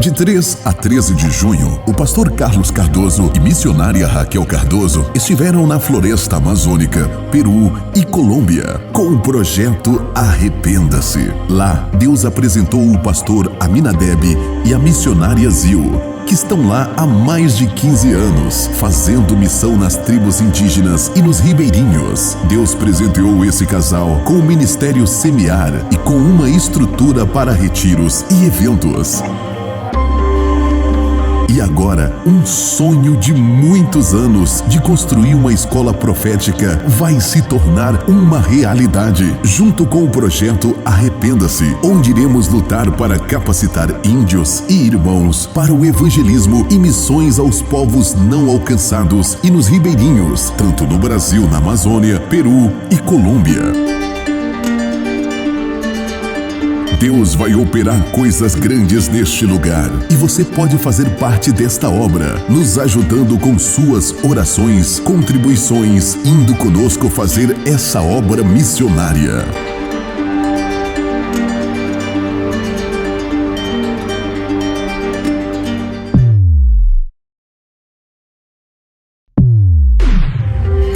De 3 a 13 de junho, o pastor Carlos Cardoso e missionária Raquel Cardoso estiveram na floresta amazônica, Peru e Colômbia, com o projeto Arrependa-se. Lá, Deus apresentou o pastor Aminadeb e a missionária Zil, que estão lá há mais de 15 anos, fazendo missão nas tribos indígenas e nos ribeirinhos. Deus presenteou esse casal com o ministério Semear e com uma estrutura para retiros e eventos. E agora, um sonho de muitos anos de construir uma escola profética vai se tornar uma realidade, junto com o projeto Arrependa-se, onde iremos lutar para capacitar índios e irmãos para o evangelismo e missões aos povos não alcançados e nos ribeirinhos, tanto no Brasil, na Amazônia, Peru e Colômbia. Deus vai operar coisas grandes neste lugar e você pode fazer parte desta obra, nos ajudando com suas orações, contribuições, indo conosco fazer essa obra missionária.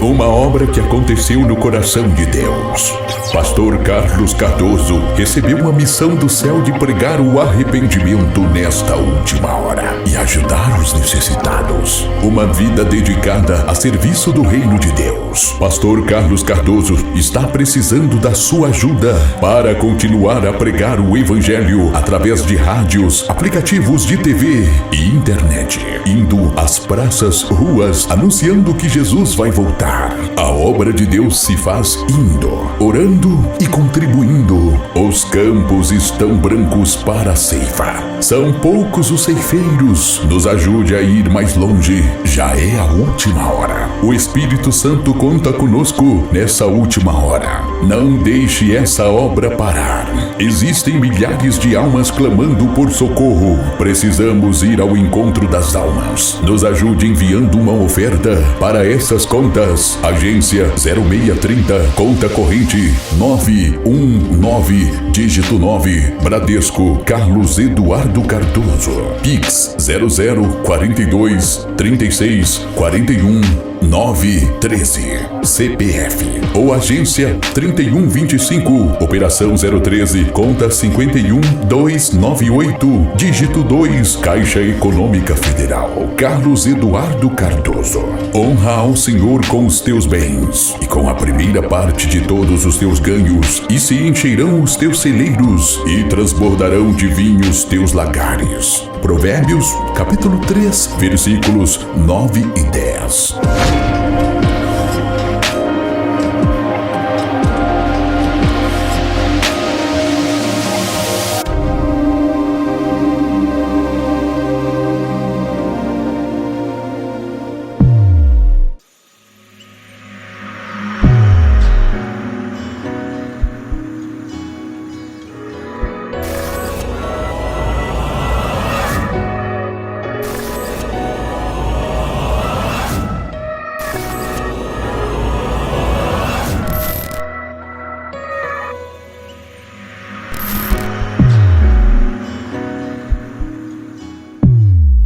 Uma obra que aconteceu no coração de Deus. Pastor Carlos Cardoso recebeu a missão do céu de pregar o arrependimento nesta última hora e ajudar os necessitados. Uma vida dedicada a serviço do reino de Deus. Pastor Carlos Cardoso está precisando da sua ajuda para continuar a pregar o evangelho através de rádios, aplicativos de TV e internet, indo às praças, ruas, anunciando que Jesus vai voltar. A obra de Deus se faz indo, orando e contribuindo. Os campos estão brancos para a ceifa. São poucos os ceifeiros. Nos ajude a ir mais longe. Já é a última hora. O Espírito Santo conta conosco nessa última hora. Não deixe essa obra parar. Existem milhares de almas clamando por socorro. Precisamos ir ao encontro das almas. Nos ajude enviando uma oferta para essas contas. Agência 0630, conta corrente 919, dígito 9, Bradesco, Carlos Eduardo Cardoso. Pix 0042 36 41 913. CPF ou agência 3125, operação 013, conta 51298, dígito 2, Caixa Econômica Federal. Carlos Eduardo Cardoso. Honra ao Senhor com os teus bens e com a primeira parte de todos os teus ganhos, e se encherão os teus celeiros e transbordarão de vinho os teus lagares. Provérbios, capítulo 3, versículos 9 e 10.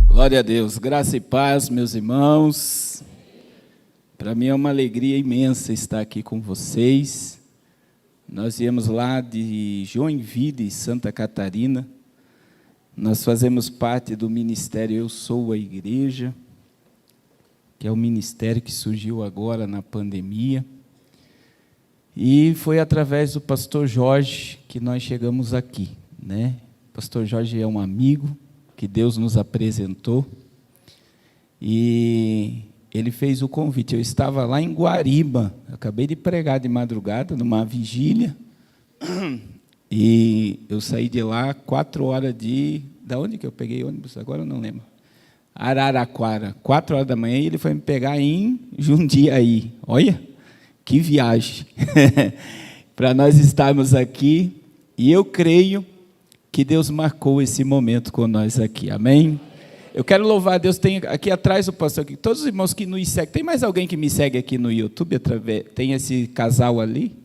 Glória a Deus, graça e paz, meus irmãos. Para mim é uma alegria imensa estar aqui com vocês. Nós viemos lá de Joinville, Santa Catarina. Nós fazemos parte do ministério Eu Sou a Igreja, que é o ministério que surgiu agora na pandemia. E foi através do pastor Jorge que nós chegamos aqui, né? O pastor Jorge é um amigo que Deus nos apresentou, e ele fez o convite. Eu estava lá em Guariba, acabei de pregar de madrugada, numa vigília, e eu saí de lá 4 horas da onde que eu peguei ônibus? Agora eu não lembro. Araraquara, 4 horas da manhã, e ele foi me pegar em Jundiaí. Olha, que viagem! Para nós estarmos aqui, e eu creio que Deus marcou esse momento com nós aqui, amém? Eu quero louvar a Deus. Tem aqui atrás o pastor, aqui, todos os irmãos que nos seguem. Tem mais alguém que me segue aqui no YouTube? Tem esse casal ali?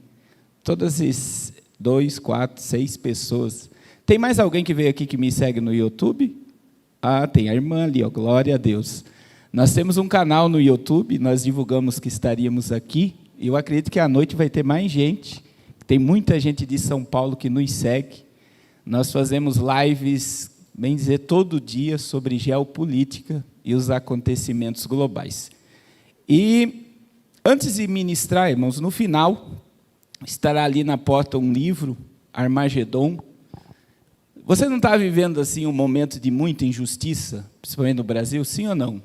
Todas essas 2, 4, 6 pessoas. Tem mais alguém que veio aqui que me segue no YouTube? Ah, tem a irmã ali, ó, glória a Deus. Nós temos um canal no YouTube, nós divulgamos que estaríamos aqui, e eu acredito que à noite vai ter mais gente. Tem muita gente de São Paulo que nos segue. Nós fazemos lives, bem dizer, todo dia sobre geopolítica e os acontecimentos globais. E antes de ministrar, irmãos, no final, estará ali na porta um livro, Armagedon. Você não está vivendo assim um momento de muita injustiça, principalmente no Brasil, sim ou não?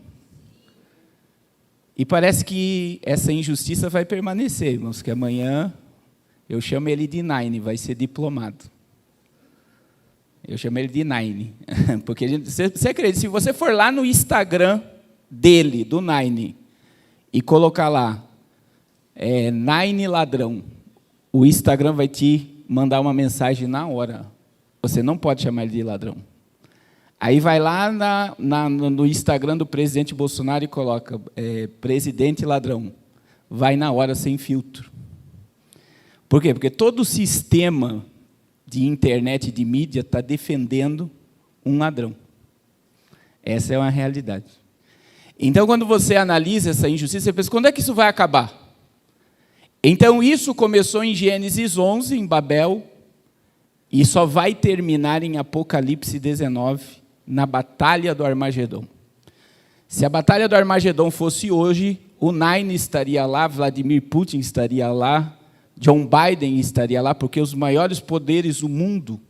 E parece que essa injustiça vai permanecer, irmãos, que amanhã eu chamo ele de Nine, vai ser diplomado. Eu chamo ele de Nine, porque você acredita, se você for lá no Instagram dele, do Nine, e colocar lá, Nine ladrão, o Instagram vai te mandar uma mensagem na hora. Você não pode chamar ele de ladrão. Aí vai lá no Instagram do presidente Bolsonaro e coloca, presidente ladrão. Vai na hora sem filtro. Por quê? Porque todo o sistema de internet e de mídia está defendendo um ladrão. Essa é uma realidade. Então, quando você analisa essa injustiça, você pensa, quando é que isso vai acabar? Então, isso começou em Gênesis 11, em Babel, e só vai terminar em Apocalipse 19, na Batalha do Armagedon. Se a Batalha do Armagedon fosse hoje, o Nine estaria lá, Vladimir Putin estaria lá, John Biden estaria lá, porque os maiores poderes do mundo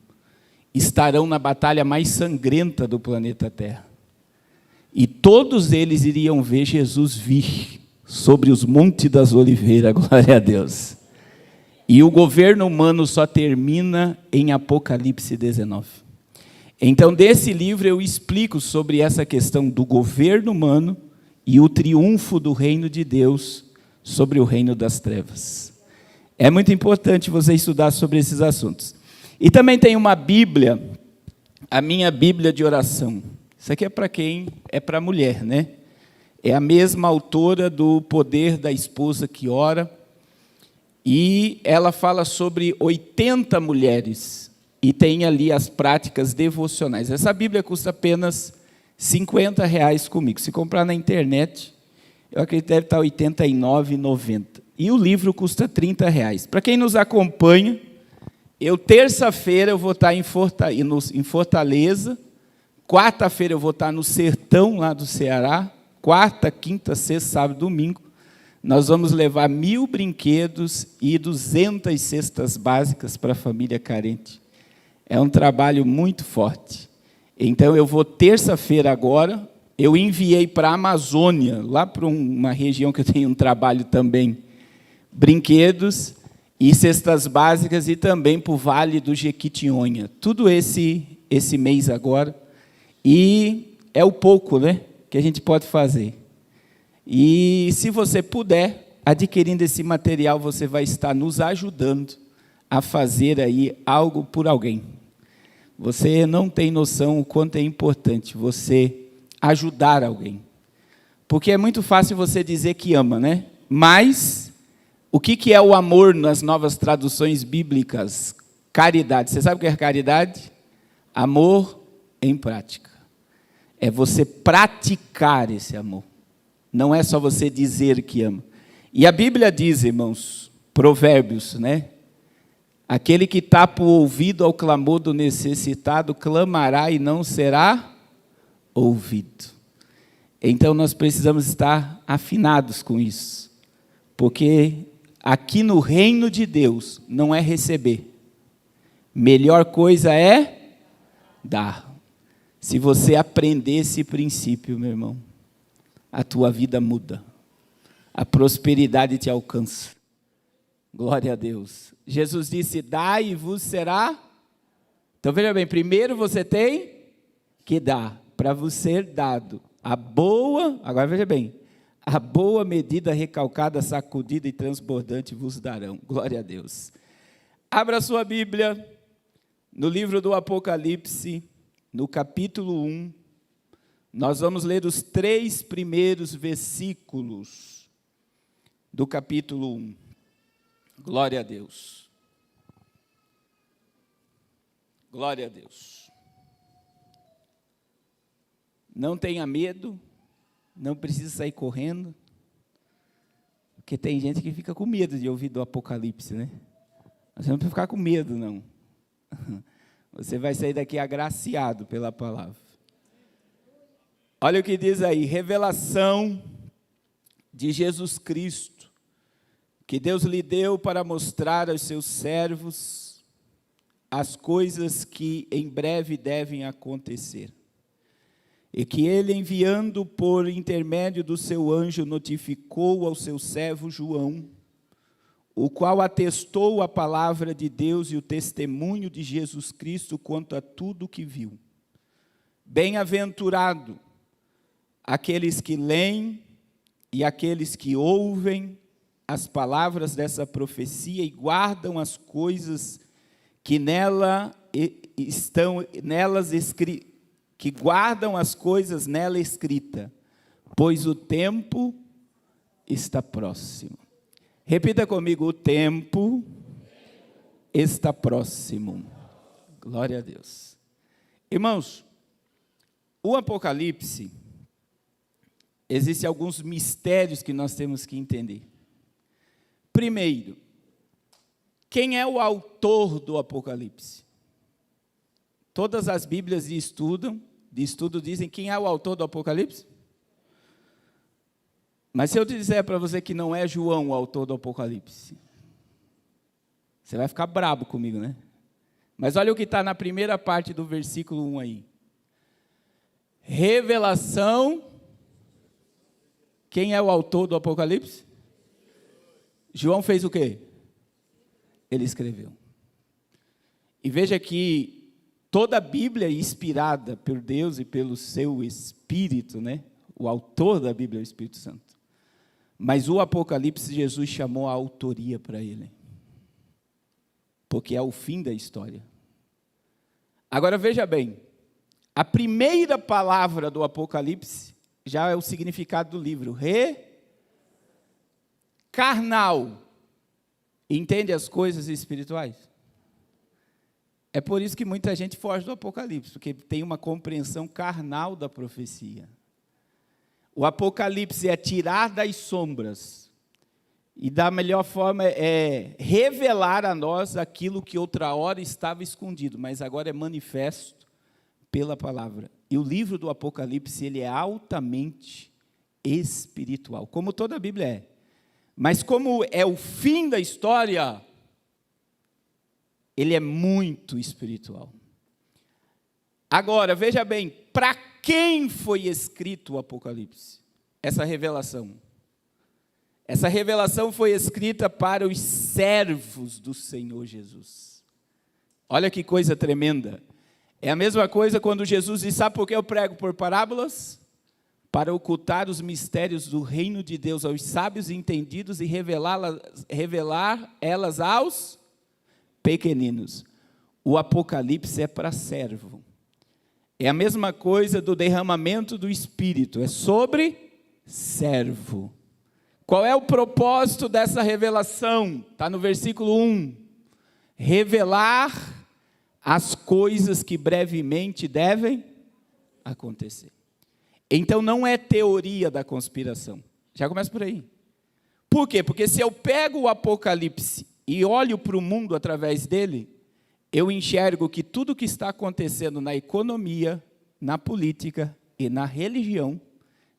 estarão na batalha mais sangrenta do planeta Terra. E todos eles iriam ver Jesus vir sobre os montes das oliveiras, glória a Deus. E o governo humano só termina em Apocalipse 19. Então, desse livro eu explico sobre essa questão do governo humano e o triunfo do reino de Deus sobre o reino das trevas. É muito importante você estudar sobre esses assuntos. E também tem uma Bíblia, a minha Bíblia de oração. Isso aqui é para quem? É para a mulher, né? É a mesma autora do Poder da Esposa que Ora. E ela fala sobre 80 mulheres. E tem ali as práticas devocionais. Essa Bíblia custa apenas R$50 comigo. Se comprar na internet, eu acredito que deve estar R$ 89,90. E o livro custa R$30. Para quem nos acompanha, terça-feira eu vou estar em Fortaleza, quarta-feira eu vou estar no sertão lá do Ceará, quarta, quinta, sexta, sábado, domingo, nós vamos levar 1000 brinquedos e 200 cestas básicas para a família carente. É um trabalho muito forte. Então, eu vou terça-feira agora, eu enviei para a Amazônia, lá para uma região que eu tenho um trabalho também, brinquedos e cestas básicas, e também para o Vale do Jequitinhonha. Tudo esse mês agora. E é o pouco, né, que a gente pode fazer. E se você puder, adquirindo esse material, você vai estar nos ajudando a fazer aí algo por alguém. Você não tem noção o quanto é importante você ajudar alguém. Porque é muito fácil você dizer que ama, né? Mas o que é o amor nas novas traduções bíblicas? Caridade. Você sabe o que é caridade? Amor em prática. É você praticar esse amor. Não é só você dizer que ama. E a Bíblia diz, irmãos, Provérbios, né? Aquele que tapa o ouvido ao clamor do necessitado, clamará e não será ouvido. Então, nós precisamos estar afinados com isso. Porque aqui no reino de Deus, não é receber. Melhor coisa é dar. Se você aprender esse princípio, meu irmão, a tua vida muda. A prosperidade te alcança. Glória a Deus. Jesus disse, dai e vos será. Então, veja bem, primeiro você tem que dar, para vos ser dado. Agora veja bem, a boa medida, recalcada, sacudida e transbordante vos darão. Glória a Deus. Abra sua Bíblia no livro do Apocalipse, no capítulo 1. Nós vamos ler os 3 primeiros versículos do capítulo 1. Glória a Deus. Glória a Deus. Não tenha medo, não precisa sair correndo, porque tem gente que fica com medo de ouvir do Apocalipse, né? Você não precisa ficar com medo, não. Você vai sair daqui agraciado pela palavra. Olha o que diz aí, revelação de Jesus Cristo, que Deus lhe deu para mostrar aos seus servos as coisas que em breve devem acontecer. E que ele, enviando por intermédio do seu anjo, notificou ao seu servo João, o qual atestou a palavra de Deus e o testemunho de Jesus Cristo quanto a tudo que viu. Bem-aventurado aqueles que leem e aqueles que ouvem as palavras dessa profecia e guardam as coisas que que guardam as coisas nela escrita, pois o tempo está próximo. Repita comigo, o tempo está próximo. Glória a Deus. Irmãos, o Apocalipse, existem alguns mistérios que nós temos que entender. Primeiro, quem é o autor do Apocalipse? Todas as Bíblias de estudo dizem quem é o autor do Apocalipse? Mas se eu disser para você que não é João o autor do Apocalipse, você vai ficar brabo comigo, né? Mas olha o que está na primeira parte do versículo 1 aí. Revelação. Quem é o autor do Apocalipse? João fez o quê? Ele escreveu. E veja que toda a Bíblia é inspirada por Deus e pelo seu Espírito, né? O autor da Bíblia é o Espírito Santo. Mas o Apocalipse, Jesus chamou a autoria para ele. Porque é o fim da história. Agora veja bem, a primeira palavra do Apocalipse já é o significado do livro. Carnal. Entende as coisas espirituais? É por isso que muita gente foge do Apocalipse, porque tem uma compreensão carnal da profecia. O Apocalipse é tirar das sombras, e da melhor forma é revelar a nós aquilo que outra hora estava escondido, mas agora é manifesto pela palavra. E o livro do Apocalipse, ele é altamente espiritual, como toda a Bíblia é. Mas como é o fim da história, ele é muito espiritual. Agora, veja bem, para quem foi escrito o Apocalipse? Essa revelação. Essa revelação foi escrita para os servos do Senhor Jesus. Olha que coisa tremenda. É a mesma coisa quando Jesus diz, sabe por que eu prego por parábolas? Para ocultar os mistérios do reino de Deus aos sábios e entendidos e revelar elas aos pequeninos. O Apocalipse é para servo. É a mesma coisa do derramamento do Espírito, é sobre servo. Qual é o propósito dessa revelação? Está no versículo 1. Revelar as coisas que brevemente devem acontecer. Então não é teoria da conspiração. Já começa por aí. Por quê? Porque se eu pego o Apocalipse e olho para o mundo através dele, eu enxergo que tudo que está acontecendo na economia, na política e na religião,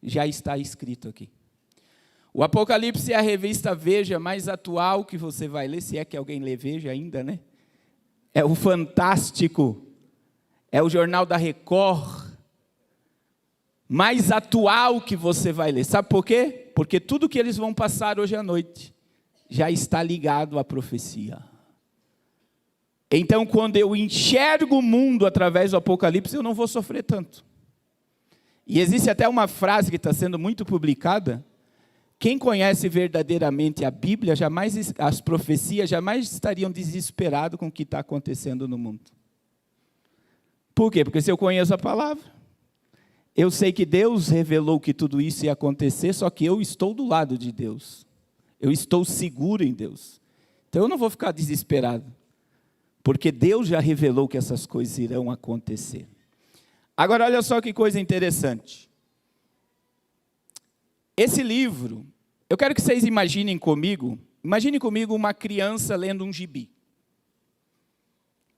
já está escrito aqui. O Apocalipse é a revista Veja mais atual que você vai ler, se é que alguém lê Veja ainda, né? É o Fantástico, é o Jornal da Record, mais atual que você vai ler. Sabe por quê? Porque tudo que eles vão passar hoje à noite já está ligado à profecia. Então, quando eu enxergo o mundo através do Apocalipse, eu não vou sofrer tanto. E existe até uma frase que está sendo muito publicada. Quem conhece verdadeiramente a Bíblia, as profecias, jamais estariam desesperados com o que está acontecendo no mundo. Por quê? Porque se eu conheço a palavra, eu sei que Deus revelou que tudo isso ia acontecer, só que eu estou do lado de Deus. Eu estou seguro em Deus. Então eu não vou ficar desesperado. Porque Deus já revelou que essas coisas irão acontecer. Agora, olha só que coisa interessante. Esse livro, eu quero que vocês imagine comigo uma criança lendo um gibi.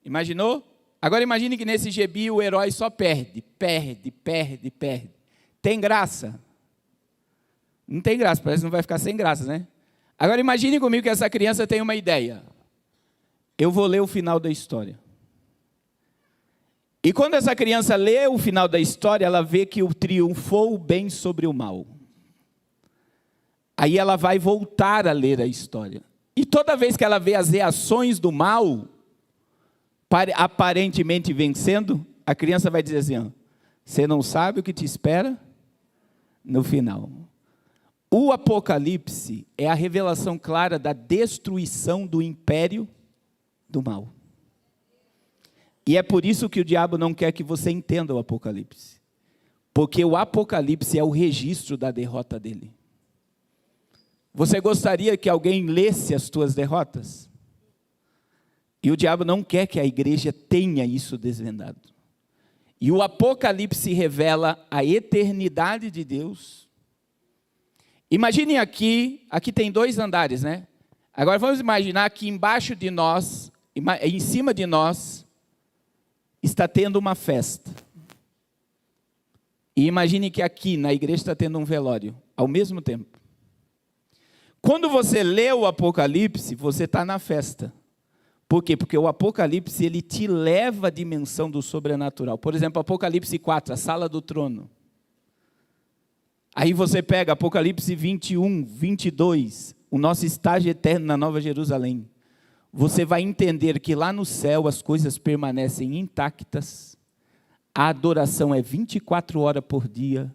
Imaginou? Agora imagine que nesse gibi o herói só perde. Tem graça? Não tem graça, parece que não vai ficar sem graça, né? Agora imagine comigo que essa criança tem uma ideia. Eu vou ler o final da história. E quando essa criança lê o final da história, ela vê que triunfou o bem sobre o mal. Aí ela vai voltar a ler a história. E toda vez que ela vê as reações do mal, aparentemente vencendo, a criança vai dizer assim, ó, você não sabe o que te espera no final. O Apocalipse é a revelação clara da destruição do império do mal. E é por isso que o diabo não quer que você entenda o Apocalipse. Porque o Apocalipse é o registro da derrota dele. Você gostaria que alguém lesse as tuas derrotas? E o diabo não quer que a igreja tenha isso desvendado. E o Apocalipse revela a eternidade de Deus. Imaginem aqui tem 2 andares, né? Agora vamos imaginar que embaixo de nós, em cima de nós, está tendo uma festa. E imagine que aqui na igreja está tendo um velório, ao mesmo tempo. Quando você lê o Apocalipse, você está na festa. Por quê? Porque o Apocalipse, ele te leva à dimensão do sobrenatural. Por exemplo, Apocalipse 4, a sala do trono. Aí você pega Apocalipse 21, 22, o nosso estágio eterno na Nova Jerusalém. Você vai entender que lá no céu as coisas permanecem intactas. A adoração é 24 horas por dia.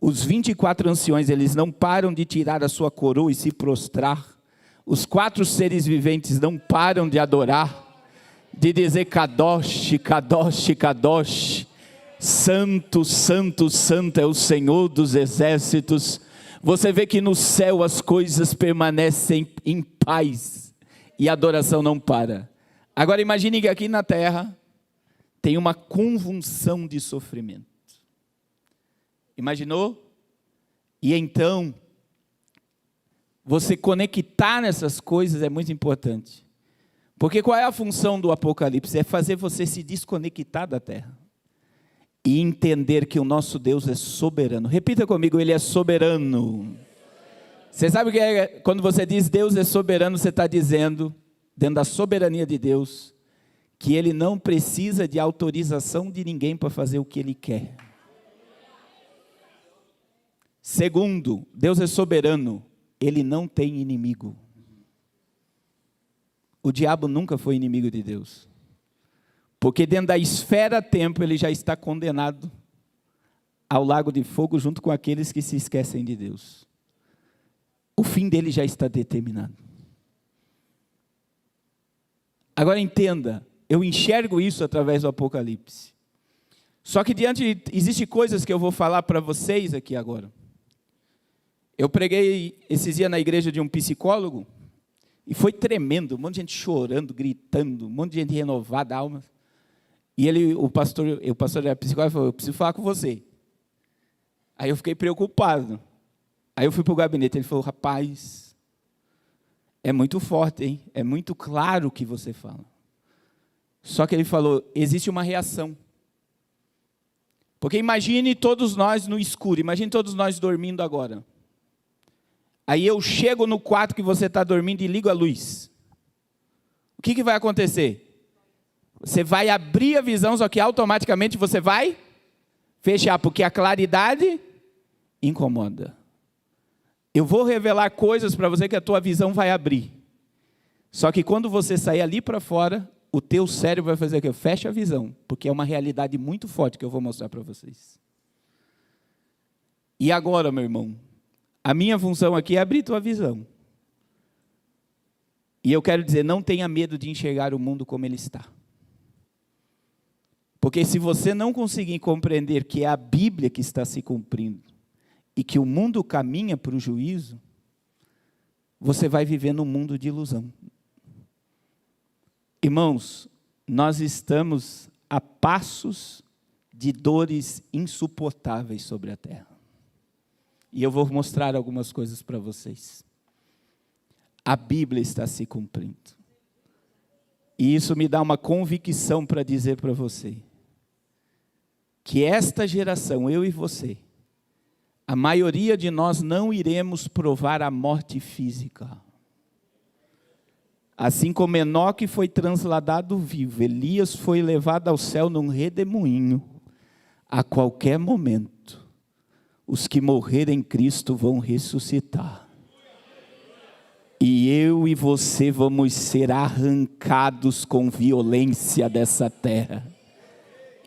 Os 24 anciões, eles não param de tirar a sua coroa e se prostrar. Os 4 seres viventes não param de adorar, de dizer Kadosh, Kadosh, Kadosh. Santo, Santo, Santo é o Senhor dos exércitos. Você vê que no céu as coisas permanecem em paz e a adoração não para. Agora imagine que aqui na terra tem uma convulsão de sofrimento. Imaginou? E então, você conectar nessas coisas é muito importante. Porque qual é a função do Apocalipse? É fazer você se desconectar da terra. E entender que o nosso Deus é soberano. Repita comigo, Ele é soberano. Você sabe o que é? Quando você diz Deus é soberano, você está dizendo, dentro da soberania de Deus, que Ele não precisa de autorização de ninguém para fazer o que Ele quer. Segundo, Deus é soberano, Ele não tem inimigo. O diabo nunca foi inimigo de Deus. Porque dentro da esfera tempo ele já está condenado ao lago de fogo junto com aqueles que se esquecem de Deus. O fim dele já está determinado. Agora entenda, eu enxergo isso através do Apocalipse. Só que existem coisas que eu vou falar para vocês aqui agora. Eu preguei esses dias na igreja de um psicólogo e foi tremendo, um monte de gente chorando, gritando, um monte de gente renovada, alma. E o pastor era psicólogo, falou, eu preciso falar com você. Aí eu fiquei preocupado. Aí eu fui para o gabinete, ele falou, rapaz, é muito forte, hein? É muito claro o que você fala. Só que ele falou, existe uma reação. Porque imagine todos nós no escuro, imagine todos nós dormindo agora. Aí eu chego no quarto que você está dormindo e ligo a luz. O que vai acontecer? Você vai abrir a visão, só que automaticamente você vai fechar, porque a claridade incomoda. Eu vou revelar coisas para você que a tua visão vai abrir. Só que quando você sair ali para fora, o teu cérebro vai fazer o quê? Fecha a visão, porque é uma realidade muito forte que eu vou mostrar para vocês. E agora, meu irmão, a minha função aqui é abrir tua visão. E eu quero dizer, não tenha medo de enxergar o mundo como ele está. Porque se você não conseguir compreender que é a Bíblia que está se cumprindo e que o mundo caminha para o juízo, você vai viver num mundo de ilusão. Irmãos, nós estamos a passos de dores insuportáveis sobre a terra. E eu vou mostrar algumas coisas para vocês. A Bíblia está se cumprindo. E isso me dá uma convicção para dizer para você, que esta geração, eu e você, a maioria de nós não iremos provar a morte física. Assim como Enoque foi transladado vivo, Elias foi levado ao céu num redemoinho, a qualquer momento, os que morrerem em Cristo vão ressuscitar. E eu e você vamos ser arrancados com violência dessa terra.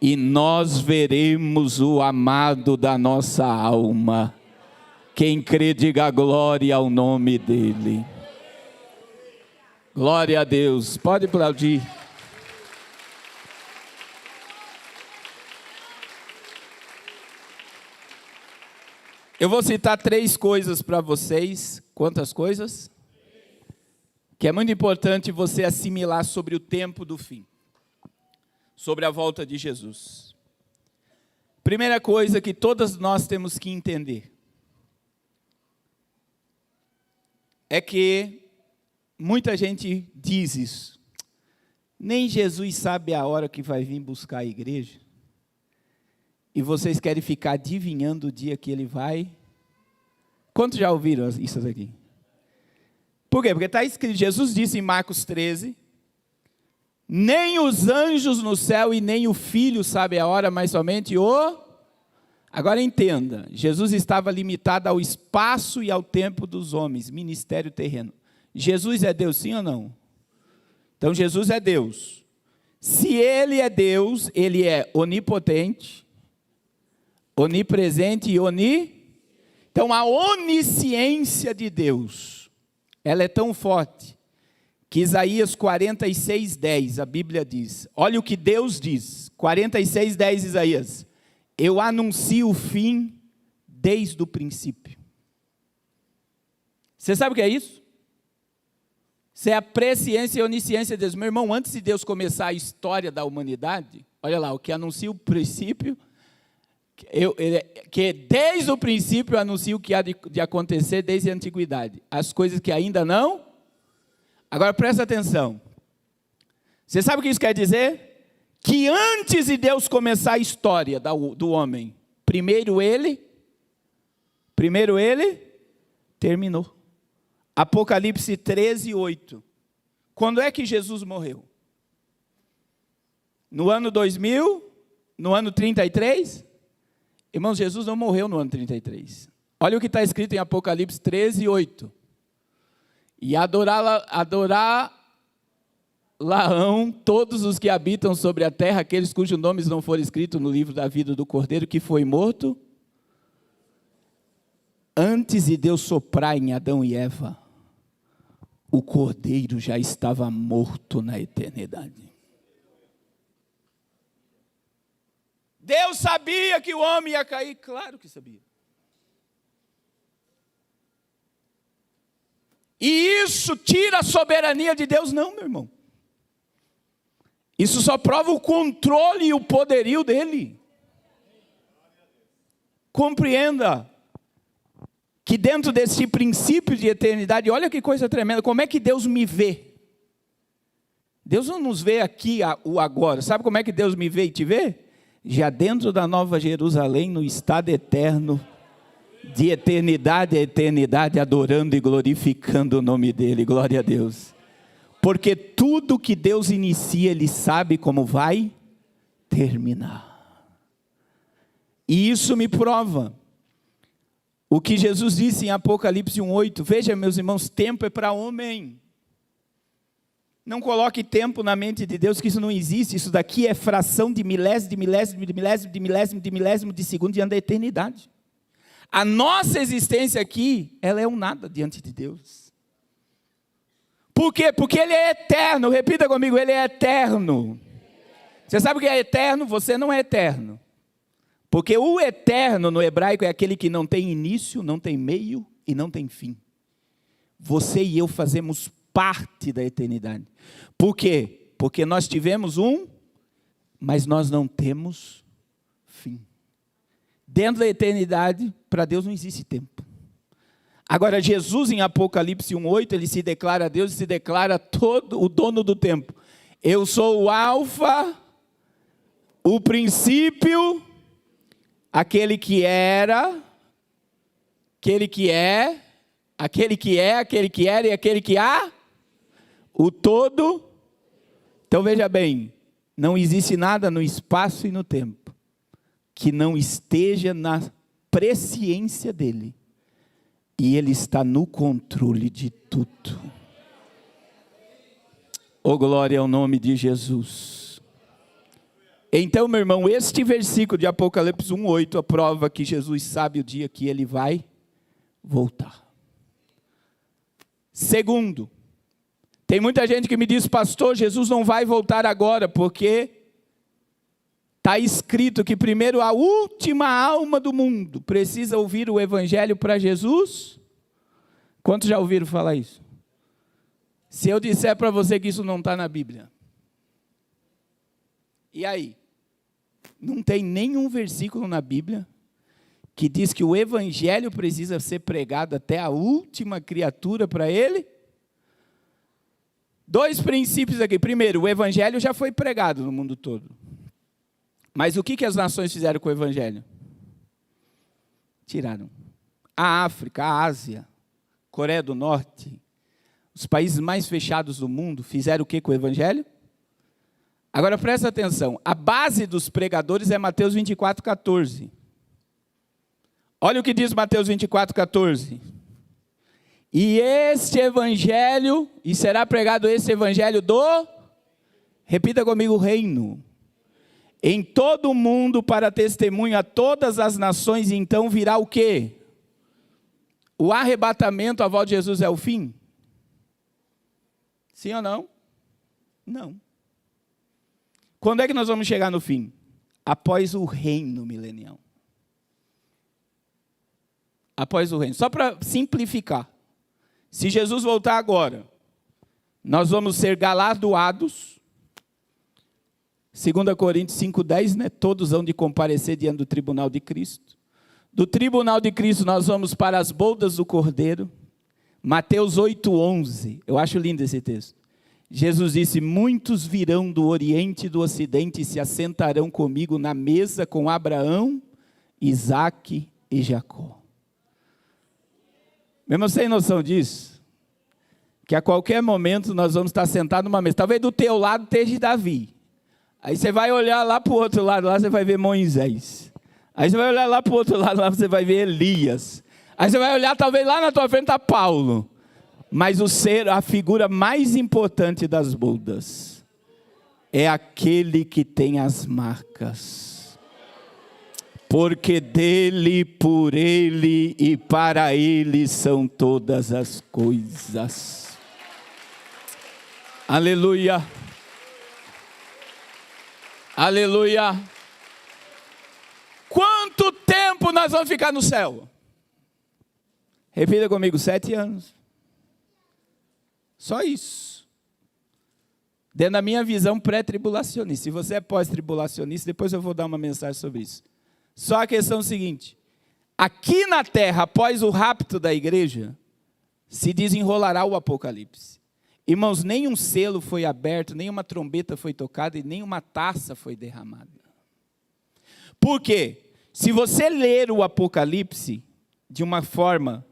E nós veremos o amado da nossa alma. Quem crê, diga glória ao nome dele. Glória a Deus. Pode aplaudir. Eu vou citar 3 coisas para vocês. Quantas coisas? Que é muito importante você assimilar sobre o tempo do fim. Sobre a volta de Jesus. Primeira coisa que todas nós temos que entender. É que muita gente diz isso. Nem Jesus sabe a hora que vai vir buscar a igreja. E vocês querem ficar adivinhando o dia que ele vai? Quantos já ouviram isso aqui? Por quê? Porque está escrito, Jesus disse em Marcos 13, nem os anjos no céu e nem o Filho sabe a hora, mas somente o... Agora entenda, Jesus estava limitado ao espaço e ao tempo dos homens, ministério terreno. Jesus é Deus, sim ou não? Então Jesus é Deus. Se Ele é Deus, Ele é onipotente, onipresente e Então a onisciência de Deus, ela é tão forte, que Isaías 46:10, a Bíblia diz, olha o que Deus diz, 46:10 Isaías, eu anuncio o fim desde o princípio. Você sabe o que é isso? Isso é a presciência e onisciência de Deus. Meu irmão, antes de Deus começar a história da humanidade, olha lá, o que anuncia o princípio, que desde o princípio anuncia o que há de acontecer desde a antiguidade. As coisas que ainda não. Agora presta atenção. Você sabe o que isso quer dizer? Que antes de Deus começar a história do homem, primeiro ele terminou. Apocalipse 13:8. Quando é que Jesus morreu? No ano 2000? No ano 33? Irmãos, Jesus não morreu no ano 33. Olha o que está escrito em Apocalipse 13:8. E adorarão todos os que habitam sobre a terra, aqueles cujos nomes não forem escritos no livro da vida do Cordeiro, que foi morto antes de Deus soprar em Adão e Eva. O Cordeiro já estava morto na eternidade. Deus sabia que o homem ia cair? Claro que sabia. E isso tira a soberania de Deus? Não, meu irmão. Isso só prova o controle e o poderio dele. Compreenda que dentro desse princípio de eternidade, olha que coisa tremenda, como é que Deus me vê? Deus não nos vê aqui o agora. Sabe como é que Deus me vê e te vê? Já dentro da Nova Jerusalém, no estado eterno, de eternidade a eternidade, adorando e glorificando o nome dele, glória a Deus. Porque tudo que Deus inicia, Ele sabe como vai terminar. E isso me prova o que Jesus disse em Apocalipse 1:8, veja meus irmãos, tempo é para homem. Não coloque tempo na mente de Deus, que isso não existe. Isso daqui é fração de milésimo, de milésimo, de milésimo, de milésimo, de milésimo, de segundo diante da eternidade. A nossa existência aqui, ela é um nada diante de Deus. Por quê? Porque Ele é eterno. Repita comigo, Ele é eterno. Você sabe o que é eterno? Você não é eterno. Porque o eterno no hebraico é aquele que não tem início, não tem meio e não tem fim. Você e eu fazemos parte da eternidade. Por quê? Porque nós tivemos mas nós não temos fim. Dentro da eternidade, para Deus não existe tempo. Agora, Jesus, em Apocalipse 1:8, ele se declara a Deus e se declara todo o dono do tempo. Eu sou o Alfa, o princípio, aquele que era, aquele que é, aquele que é, aquele que era e aquele que há, o todo. Então veja bem, não existe nada no espaço e no tempo que não esteja na presciência dele. E ele está no controle de tudo. Oh, glória ao nome de Jesus. Então, meu irmão, este versículo de Apocalipse 1:8 aprova que Jesus sabe o dia que ele vai voltar. Segundo, tem muita gente que me diz, pastor, Jesus não vai voltar agora, porque está escrito que primeiro a última alma do mundo precisa ouvir o evangelho para Jesus. Quantos já ouviram falar isso? Se eu disser para você que isso não está na Bíblia, e aí? Não tem nenhum versículo na Bíblia que diz que o evangelho precisa ser pregado até a última criatura para ele? Dois princípios aqui. Primeiro, o evangelho já foi pregado no mundo todo. Mas o que as nações fizeram com o evangelho? Tiraram. A África, a Ásia, Coreia do Norte, os países mais fechados do mundo, fizeram o que com o evangelho? Agora presta atenção, a base dos pregadores é Mateus 24:14. Olha o que diz Mateus 24:14. E este evangelho, e será pregado esse evangelho repita comigo, reino, em todo o mundo para testemunho a todas as nações, e então virá o quê? O arrebatamento, a volta de Jesus é o fim? Sim ou não? Não. Quando é que nós vamos chegar no fim? Após o reino milenial. Após o reino. Só para simplificar. Se Jesus voltar agora, nós vamos ser galardoados. 2 Coríntios 5:10, né? Todos hão de comparecer diante do tribunal de Cristo. Do tribunal de Cristo nós vamos para as bodas do Cordeiro. Mateus 8:11, eu acho lindo esse texto. Jesus disse, muitos virão do Oriente e do Ocidente e se assentarão comigo na mesa com Abraão, Isaque e Jacó. Mesmo sem noção disso, que a qualquer momento nós vamos estar sentados numa mesa. Talvez do teu lado esteja Davi. Aí você vai olhar lá para o outro lado, lá você vai ver Moisés. Aí você vai olhar lá para o outro lado, lá você vai ver Elias. Aí você vai olhar, talvez lá na tua frente está Paulo. Mas a figura mais importante das bodas é aquele que tem as marcas. Porque dele, por ele e para ele são todas as coisas. Aleluia. Aleluia. Quanto tempo nós vamos ficar no céu? Repita comigo, 7 anos. Só isso. Dentro da minha visão pré-tribulacionista. Se você é pós-tribulacionista, depois eu vou dar uma mensagem sobre isso. Só a questão é o seguinte. Aqui na terra, após o rapto da igreja, se desenrolará o Apocalipse. Irmãos, nenhum selo foi aberto, nenhuma trombeta foi tocada e nenhuma taça foi derramada. Por quê? Se você ler o Apocalipse de uma forma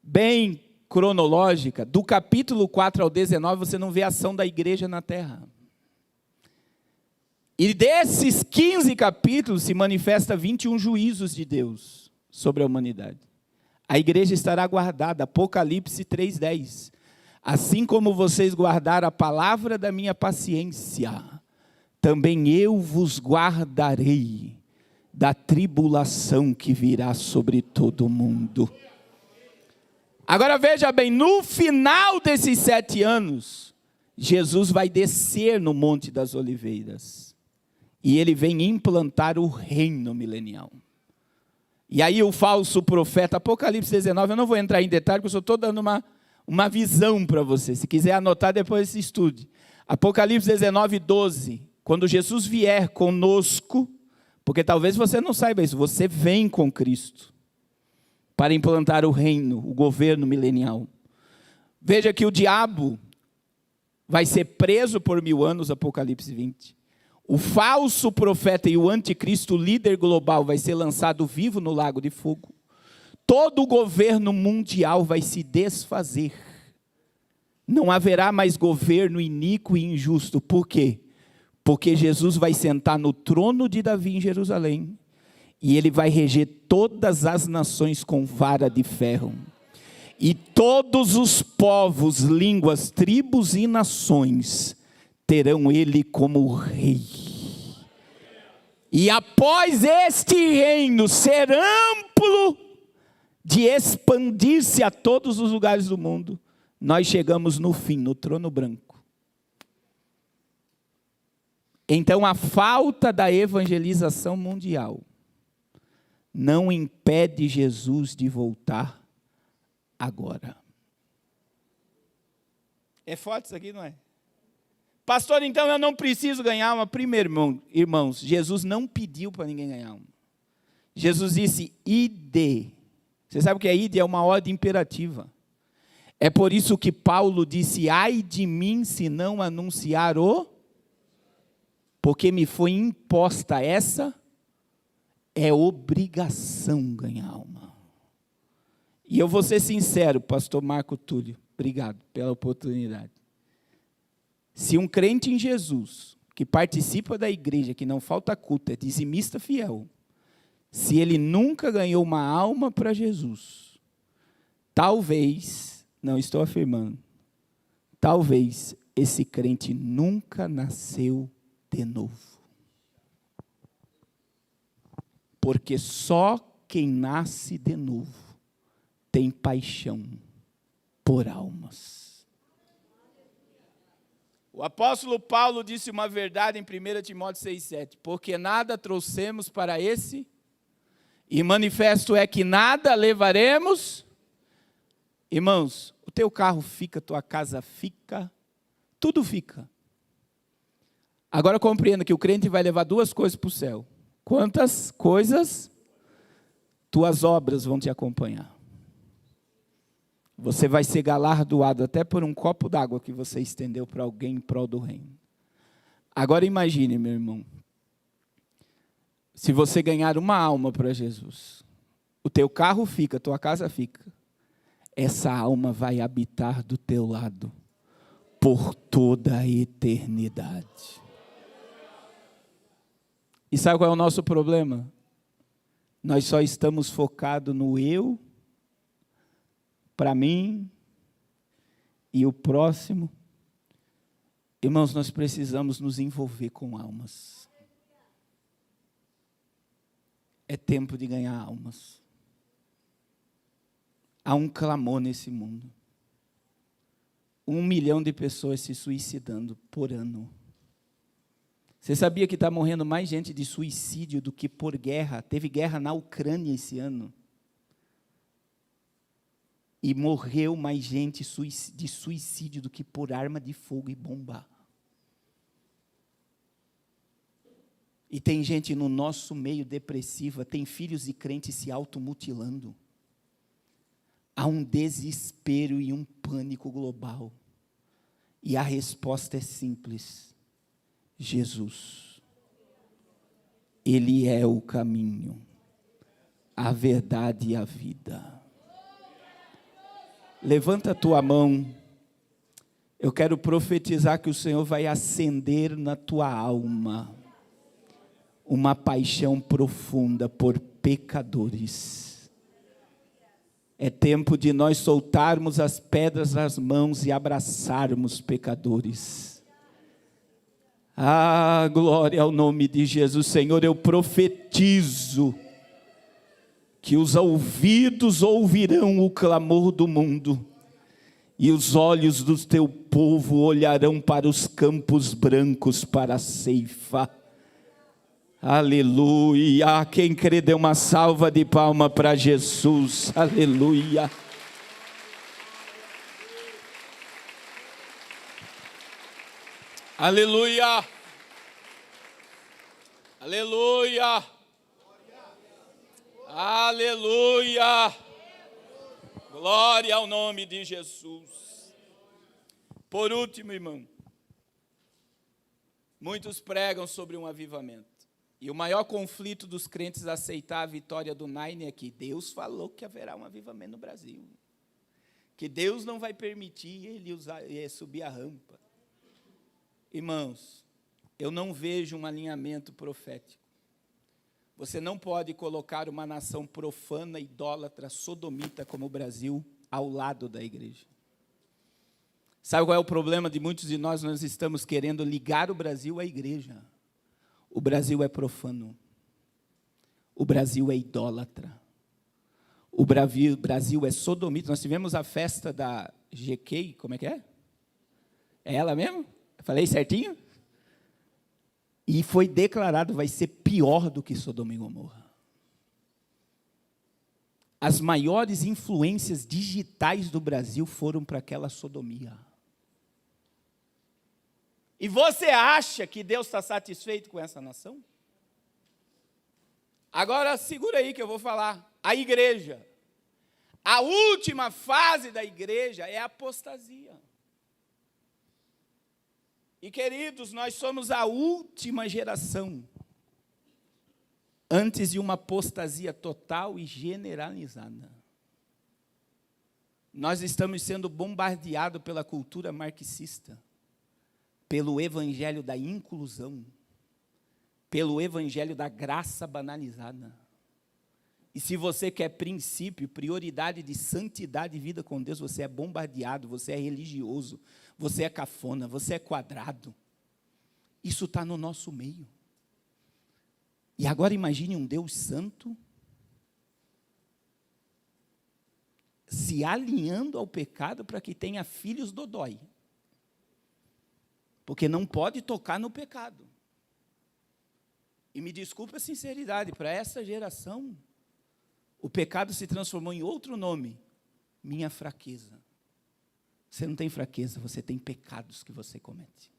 bem cronológica, do capítulo 4 ao 19, você não vê a ação da igreja na terra. E desses 15 capítulos se manifesta 21 juízos de Deus sobre a humanidade. A igreja estará guardada, Apocalipse 3:10. Assim como vocês guardaram a palavra da minha paciência, também eu vos guardarei da tribulação que virá sobre todo o mundo. Agora veja bem, no final desses 7 anos, Jesus vai descer no Monte das Oliveiras. E ele vem implantar o reino milenial. E aí o falso profeta, Apocalipse 19, eu não vou entrar em detalhe, porque eu só estou dando uma visão para você. Se quiser anotar, depois se estude. Apocalipse 19:12, quando Jesus vier conosco Porque talvez você não saiba isso, você vem com Cristo para implantar o reino, o governo milenial. Veja que o diabo vai ser preso por 1000 anos, Apocalipse 20. O falso profeta e o anticristo, o líder global, vai ser lançado vivo no lago de fogo. Todo o governo mundial vai se desfazer. Não haverá mais governo iníquo e injusto. Por quê? Porque Jesus vai sentar no trono de Davi em Jerusalém. E ele vai reger todas as nações com vara de ferro. E todos os povos, línguas, tribos e nações terão ele como rei. E após este reino ser amplo de expandir-se a todos os lugares do mundo, nós chegamos no fim, no trono branco. Então a falta da evangelização mundial não impede Jesus de voltar agora. É forte isso aqui, não é? Pastor, então eu não preciso ganhar alma. Primeiro, irmãos, Jesus não pediu para ninguém ganhar alma. Jesus disse, ide. Você sabe o que é ide? É uma ordem imperativa. É por isso que Paulo disse, ai de mim se não anunciar o... Porque me foi imposta essa, é obrigação ganhar alma. E eu vou ser sincero, pastor Marco Túlio, obrigado pela oportunidade. Se um crente em Jesus, que participa da igreja, que não falta culto, é dizimista fiel, se ele nunca ganhou uma alma para Jesus, talvez, não estou afirmando, talvez esse crente nunca nasceu de novo. Porque só quem nasce de novo tem paixão por almas. O apóstolo Paulo disse uma verdade em 1 Timóteo 6,7. Porque nada trouxemos para esse, e manifesto é que nada levaremos. Irmãos, o teu carro fica, tua casa fica, tudo fica. Agora compreenda que o crente vai levar 2 coisas para o céu. Quantas coisas? Tuas obras vão te acompanhar. Você vai ser galardoado até por um copo d'água que você estendeu para alguém em prol do reino. Agora imagine, meu irmão, se você ganhar uma alma para Jesus, o teu carro fica, tua casa fica, essa alma vai habitar do teu lado por toda a eternidade. E sabe qual é o nosso problema? Nós só estamos focados no eu, para mim e o próximo. Irmãos, nós precisamos nos envolver com almas. É tempo de ganhar almas. Há um clamor nesse mundo. 1 milhão de pessoas se suicidando por ano. Você sabia que está morrendo mais gente de suicídio do que por guerra? Teve guerra na Ucrânia esse ano. E morreu mais gente de suicídio do que por arma de fogo e bomba. E tem gente no nosso meio depressiva, tem filhos de crentes se automutilando. Há um desespero e um pânico global. E a resposta é simples. Jesus. Ele é o caminho, a verdade e a vida. Levanta a tua mão. Eu quero profetizar que o Senhor vai acender na tua alma uma paixão profunda por pecadores. É tempo de nós soltarmos as pedras das mãos e abraçarmos pecadores. Ah, glória ao nome de Jesus. Senhor, eu profetizo que os ouvidos ouvirão o clamor do mundo, e os olhos do teu povo olharão para os campos brancos, para a ceifa. Aleluia. Quem crê, dê uma salva de palma para Jesus. Aleluia. Aleluia. Aleluia! Aleluia! Glória ao nome de Jesus. Por último, irmão, muitos pregam sobre um avivamento. E o maior conflito dos crentes a aceitar a vitória do Nine é que Deus falou que haverá um avivamento no Brasil. Que Deus não vai permitir ele subir a rampa. Irmãos, eu não vejo um alinhamento profético. Você não pode colocar uma nação profana, idólatra, sodomita como o Brasil ao lado da igreja. Sabe qual é o problema de muitos de nós? Nós estamos querendo ligar o Brasil à igreja. O Brasil é profano. O Brasil é idólatra. O Brasil é sodomita. Nós tivemos a festa da GK, como é que é? É ela mesmo? Falei certinho? E foi declarado, vai ser pior do que Sodoma e Gomorra. As maiores influências digitais do Brasil foram para aquela sodomia. E você acha que Deus está satisfeito com essa nação? Agora, segura aí que eu vou falar. A igreja. A última fase da igreja é a apostasia. E, queridos, nós somos a última geração antes de uma apostasia total e generalizada. Nós estamos sendo bombardeados pela cultura marxista, pelo evangelho da inclusão, pelo evangelho da graça banalizada. E se você quer princípio, prioridade de santidade e vida com Deus, você é bombardeado, você é religioso, você é cafona, você é quadrado. Isso está no nosso meio. E agora imagine um Deus santo se alinhando ao pecado para que tenha filhos dodói. Porque não pode tocar no pecado. E me desculpe a sinceridade, para essa geração, o pecado se transformou em outro nome, minha fraqueza. Você não tem fraqueza, você tem pecados que você comete.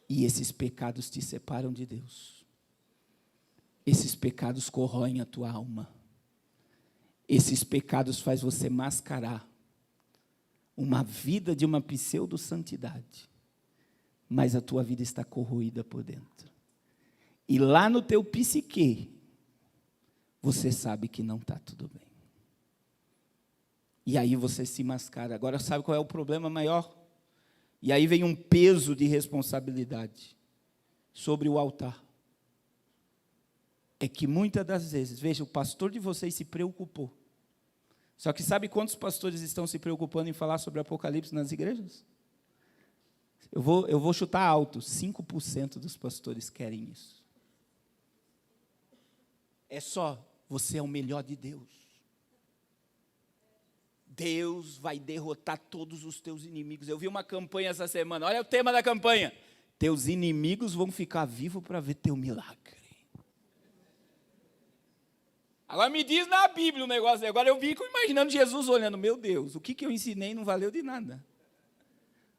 E esses pecados te separam de Deus. Esses pecados corroem a tua alma. Esses pecados faz você mascarar uma vida de uma pseudo-santidade. Mas a tua vida está corroída por dentro. E lá no teu psique, você sabe que não está tudo bem. E aí você se mascara. Agora sabe qual é o problema maior? E aí vem um peso de responsabilidade sobre o altar. É que muitas das vezes, veja, o pastor de vocês se preocupou. Só que sabe quantos pastores estão se preocupando em falar sobre Apocalipse nas igrejas? Eu vou chutar alto, 5% dos pastores querem isso. É só, você é o melhor de Deus. Deus vai derrotar todos os teus inimigos. Eu vi uma campanha essa semana, olha o tema da campanha. Teus inimigos vão ficar vivos para ver teu milagre. Agora me diz na Bíblia o negócio. Agora eu fico imaginando Jesus olhando, meu Deus, o que eu ensinei não valeu de nada.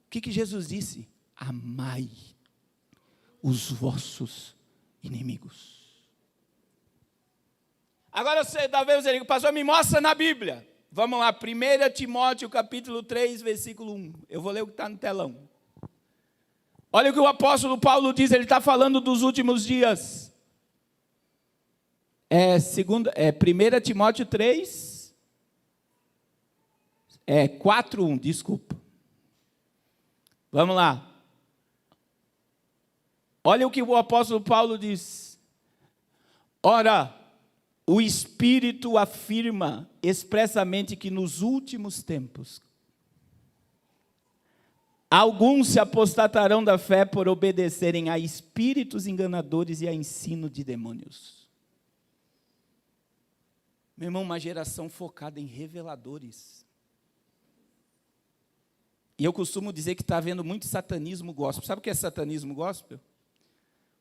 O que Jesus disse? Amai os vossos inimigos. Agora você talvez você diga, pastor, me mostra na Bíblia. Vamos lá, 1 Timóteo capítulo 3, versículo 1. Eu vou ler o que está no telão. Olha o que o apóstolo Paulo diz, ele está falando dos últimos dias. 1 Timóteo 3, 4:1, desculpa. Vamos lá. Olha o que o apóstolo Paulo diz. Ora, o Espírito afirma expressamente que nos últimos tempos, alguns se apostatarão da fé por obedecerem a espíritos enganadores e a ensino de demônios. Meu irmão, uma geração focada em reveladores. E eu costumo dizer que está havendo muito satanismo gospel. Sabe o que é satanismo gospel?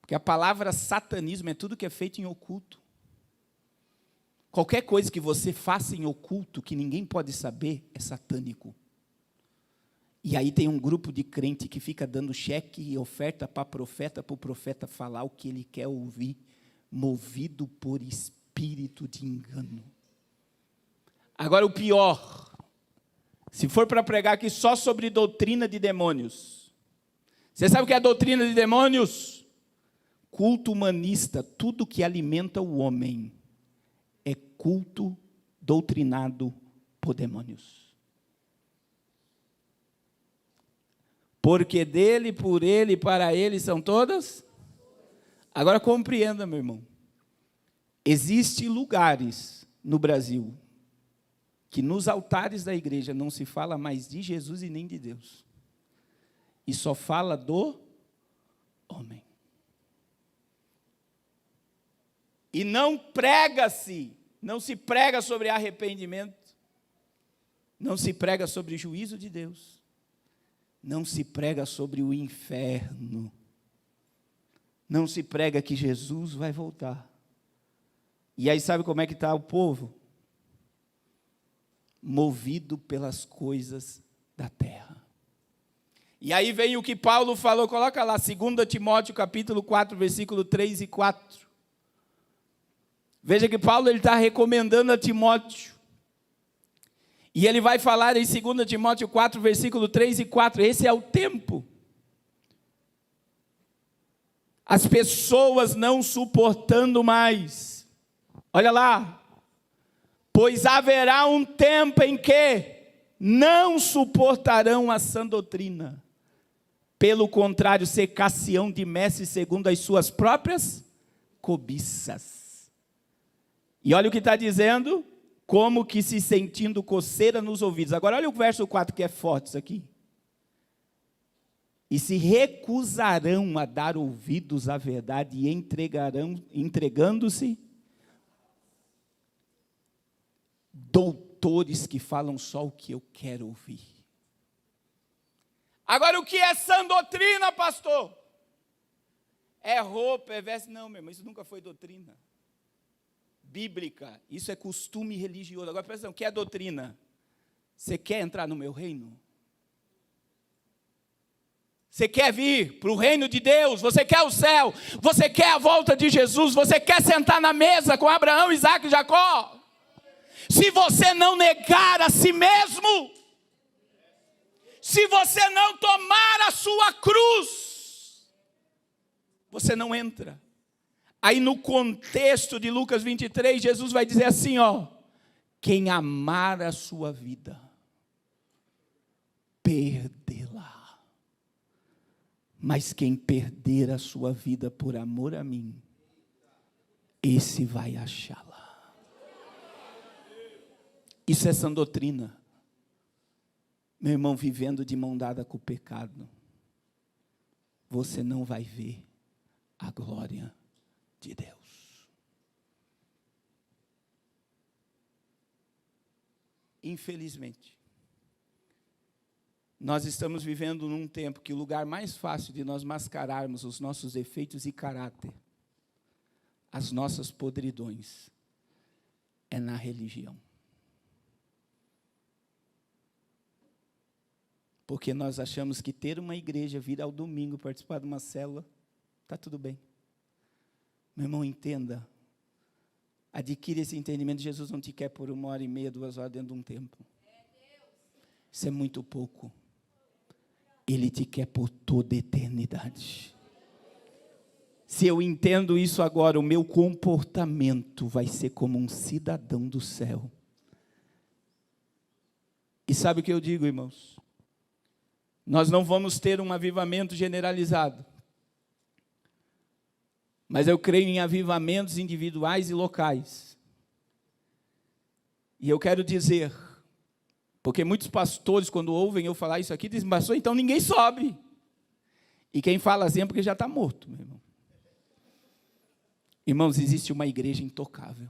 Porque a palavra satanismo é tudo que é feito em oculto. Qualquer coisa que você faça em oculto, que ninguém pode saber, é satânico. E aí tem um grupo de crente que fica dando cheque e oferta para o profeta falar o que ele quer ouvir, movido por espírito de engano. Agora o pior, se for para pregar aqui só sobre doutrina de demônios, você sabe o que é doutrina de demônios? Culto humanista, tudo que alimenta o homem é culto doutrinado por demônios. Porque dele, por ele e para ele são todas. Agora compreenda, meu irmão. Existem lugares no Brasil que nos altares da igreja não se fala mais de Jesus e nem de Deus. E só fala do homem. E não se prega sobre arrependimento, não se prega sobre juízo de Deus, não se prega sobre o inferno, não se prega que Jesus vai voltar. E aí sabe como é que está o povo? Movido pelas coisas da terra. E aí vem o que Paulo falou, coloca lá, 2 Timóteo capítulo 4, versículo 3 e 4. Veja que Paulo está recomendando a Timóteo. E ele vai falar em 2 Timóteo 4, versículo 3 e 4. Esse é o tempo. As pessoas não suportando mais. Olha lá. Pois haverá um tempo em que não suportarão a sã doutrina. Pelo contrário, secar-se-ão de mestres segundo as suas próprias cobiças. E olha o que está dizendo, como que se sentindo coceira nos ouvidos. Agora olha o verso 4 que é forte isso aqui. E se recusarão a dar ouvidos à verdade e entregando-se doutores que falam só o que eu quero ouvir. Agora o que é sã doutrina, pastor? É roupa, é veste? Não, meu irmão, isso nunca foi doutrina bíblica, isso é costume religioso. Agora presta atenção, o que é doutrina? Você quer entrar no meu reino? Você quer vir para o reino de Deus? Você quer o céu? Você quer a volta de Jesus? Você quer sentar na mesa com Abraão, Isaac e Jacó? Se você não negar a si mesmo, se você não tomar a sua cruz, você não entra. Aí no contexto de Lucas 23, Jesus vai dizer assim, ó, quem amar a sua vida, perdê-la. Mas quem perder a sua vida por amor a mim, esse vai achá-la. Isso é sã doutrina. Meu irmão, vivendo de mão dada com o pecado, você não vai ver a glória de Deus. Infelizmente, nós estamos vivendo num tempo que o lugar mais fácil de nós mascararmos os nossos defeitos e caráter, as nossas podridões, é na religião. Porque nós achamos que ter uma igreja, vir ao domingo, participar de uma célula, está tudo bem. Meu irmão, entenda, adquire esse entendimento, Jesus não te quer por 1h30, 2 horas dentro de um templo. Isso é muito pouco. Ele te quer por toda a eternidade. Se eu entendo isso agora, o meu comportamento vai ser como um cidadão do céu. E sabe o que eu digo, irmãos? Nós não vamos ter um avivamento generalizado. Mas eu creio em avivamentos individuais e locais. E eu quero dizer, porque muitos pastores, quando ouvem eu falar isso aqui, dizem, pastor, então ninguém sobe. E quem fala assim é porque já está morto, meu irmão. Irmãos, existe uma igreja intocável.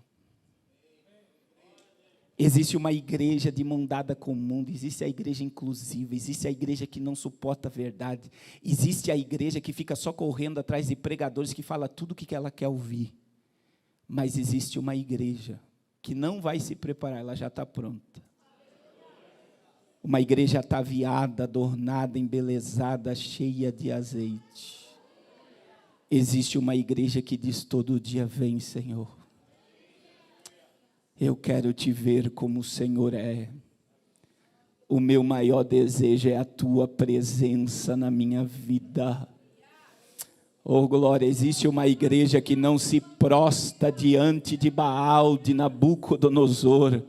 Existe uma igreja de mão dada com o mundo, existe a igreja inclusiva, existe a igreja que não suporta a verdade, existe a igreja que fica só correndo atrás de pregadores que fala tudo o que ela quer ouvir. Mas existe uma igreja que não vai se preparar, ela já está pronta. uma igreja ataviada, adornada, embelezada, cheia de azeite. Existe uma igreja que diz todo dia: vem, Senhor. Eu quero te ver como o Senhor é. O meu maior desejo é a tua presença na minha vida. Oh, glória, existe uma igreja que não se prostra diante de Baal, de Nabucodonosor.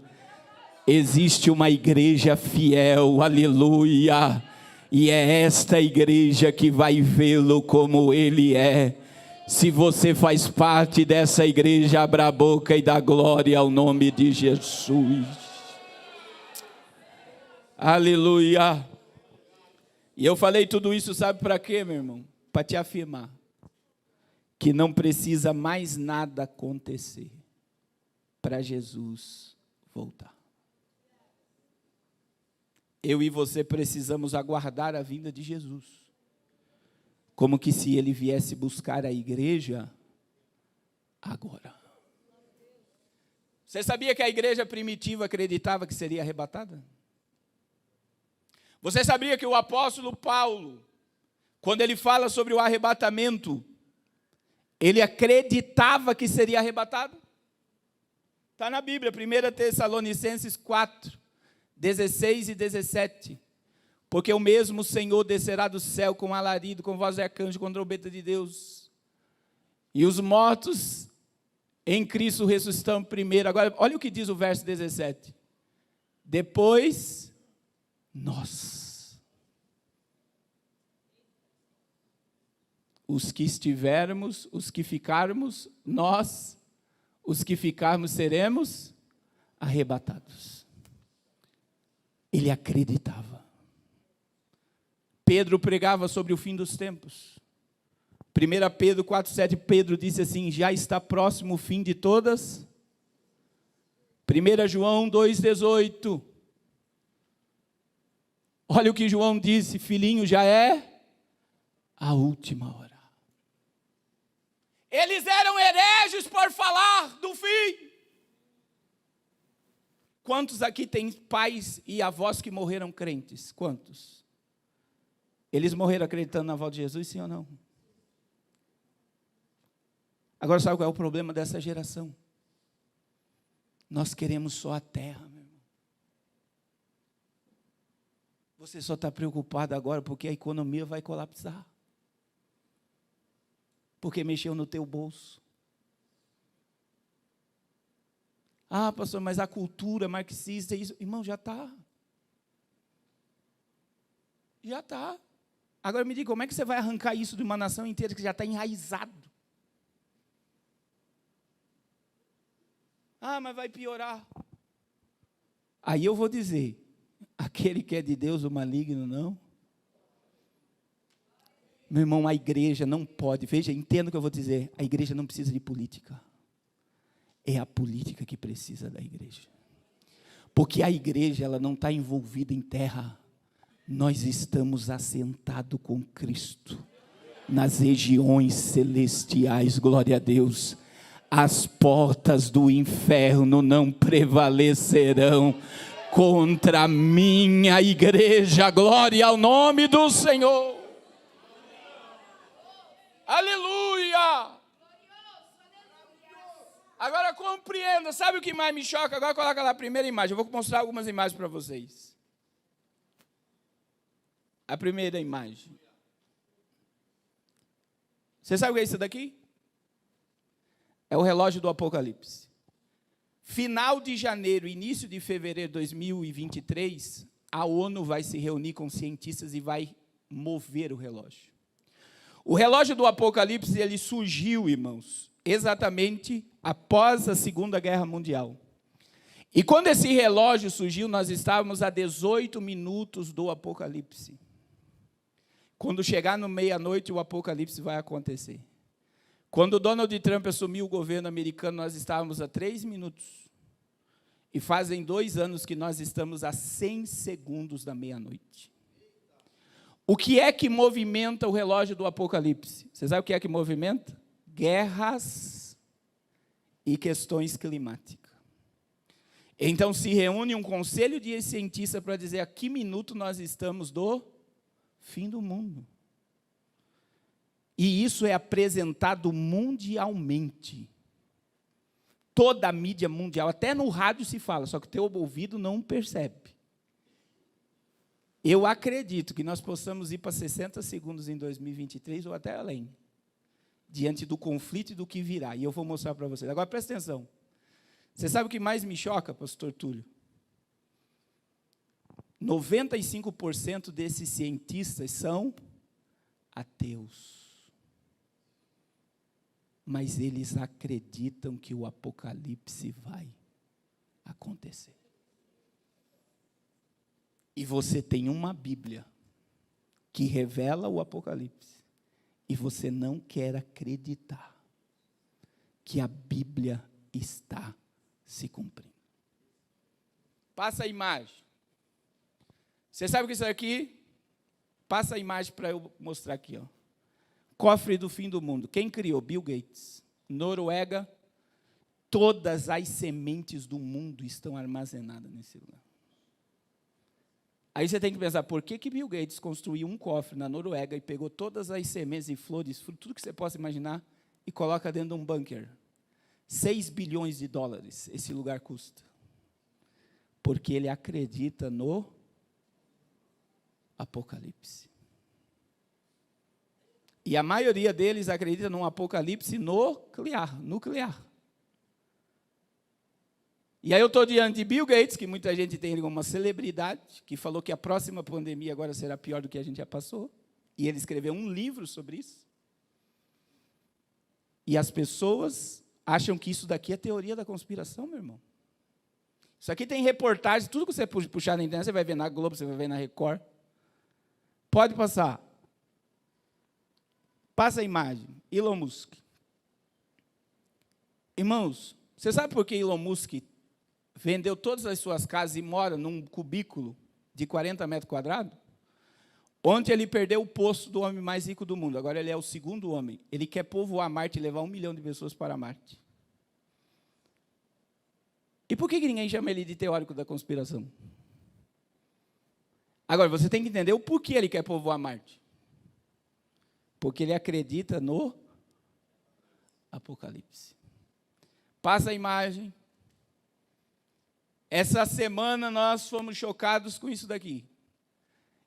Existe uma igreja fiel, aleluia. E é esta igreja que vai vê-lo como ele é. Se você faz parte dessa igreja, abra a boca e dá glória ao nome de Jesus. Aleluia. E eu falei tudo isso, sabe para quê, meu irmão? Para te afirmar que não precisa mais nada acontecer para Jesus voltar. Eu e você precisamos aguardar a vinda de Jesus, como que se ele viesse buscar a igreja agora. Você sabia que a igreja primitiva acreditava que seria arrebatada? Você sabia que o apóstolo Paulo, quando ele fala sobre o arrebatamento, ele acreditava que seria arrebatado? Está na Bíblia, 1 Tessalonicenses 4, 16 e 17. Porque o mesmo Senhor descerá do céu com alarido, com voz de arcanjo, com trombeta de Deus. E os mortos em Cristo ressuscitam primeiro. Agora, olha o que diz o verso 17. Depois, nós, os que estivermos, os que ficarmos, nós, os que ficarmos, seremos arrebatados. Ele acreditava. Pedro pregava sobre o fim dos tempos. 1 Pedro 4,7, Pedro disse assim: já está próximo o fim de todas. 1 João 2,18. Olha o que João disse: filhinho, já é a última hora. Eles eram hereges por falar do fim. Quantos aqui têm pais e avós que morreram crentes? Quantos? Eles morreram acreditando na volta de Jesus, sim ou não? Agora, sabe qual é o problema dessa geração? Nós queremos só a terra, meu irmão. Você só está preocupado agora porque a economia vai colapsar. Porque mexeu no teu bolso. Ah, pastor, mas a cultura marxista, isso, irmão, já está. Já está. Agora me diga, como é que você vai arrancar isso de uma nação inteira que já está enraizado? Ah, mas vai piorar. Aí eu vou dizer, aquele que é de Deus, o maligno, não. Meu irmão, a igreja não pode, veja, entenda o que eu vou dizer, a igreja não precisa de política. É a política que precisa da igreja. Porque a igreja, ela não está envolvida em terra. Nós estamos assentados com Cristo nas regiões celestiais, glória a Deus. As portas do inferno não prevalecerão contra a minha igreja, glória ao nome do Senhor. Aleluia! Agora compreenda, sabe o que mais me choca? Agora coloca lá a primeira imagem, eu vou mostrar algumas imagens para vocês. A primeira imagem. Você sabe o que é isso daqui? É o relógio do Apocalipse. Final de janeiro, início de fevereiro de 2023, a ONU vai se reunir com cientistas e vai mover o relógio. O relógio do Apocalipse, ele surgiu, irmãos, exatamente após a Segunda Guerra Mundial. E quando esse relógio surgiu, nós estávamos a 18 minutos do Apocalipse. Quando chegar no meia-noite, o Apocalipse vai acontecer. Quando Donald Trump assumiu o governo americano, nós estávamos a 3 minutos. E fazem 2 anos que nós estamos a 100 segundos da meia-noite. O que é que movimenta o relógio do Apocalipse? Você sabe o que é que movimenta? Guerras e questões climáticas. Então se reúne um conselho de cientistas para dizer a que minuto nós estamos do fim do mundo. E isso é apresentado mundialmente. Toda a mídia mundial, até no rádio se fala, só que o teu ouvido não percebe. Eu acredito que nós possamos ir para 60 segundos em 2023 ou até além, diante do conflito e do que virá. E eu vou mostrar para vocês. Agora, presta atenção. Você sabe o que mais me choca, pastor Túlio? 95% desses cientistas são ateus. Mas eles acreditam que o Apocalipse vai acontecer. E você tem uma Bíblia que revela o Apocalipse, e você não quer acreditar que a Bíblia está se cumprindo. Passa a imagem. Você sabe o que é isso aqui? Passa a imagem para eu mostrar aqui, ó. Cofre do fim do mundo. Quem criou? Bill Gates. Noruega. Todas as sementes do mundo estão armazenadas nesse lugar. Aí você tem que pensar, por que Bill Gates construiu um cofre na Noruega e pegou todas as sementes e flores, tudo que você possa imaginar, e coloca dentro de um bunker? 6 bilhões de dólares esse lugar custa. Porque ele acredita no Apocalipse. E a maioria deles acredita num apocalipse nuclear. E aí eu estou diante de Bill Gates, que muita gente tem ele como uma celebridade, que falou que a próxima pandemia agora será pior do que a gente já passou. E ele escreveu um livro sobre isso. E as pessoas acham que isso daqui é teoria da conspiração, meu irmão. Isso aqui tem reportagem, tudo que você puxar na internet, você vai ver na Globo, você vai ver na Record. Pode passar. Passa a imagem. Elon Musk. Irmãos, você sabe por que Elon Musk vendeu todas as suas casas e mora num cubículo de 40 metros quadrados? Ontem ele perdeu o posto do homem mais rico do mundo. Agora ele é o segundo homem. Ele quer povoar Marte e levar 1 milhão de pessoas para Marte. E por que ninguém chama ele de teórico da conspiração? Agora, você tem que entender o porquê ele quer povoar Marte. Porque ele acredita no Apocalipse. Passa a imagem. Essa semana nós fomos chocados com isso daqui.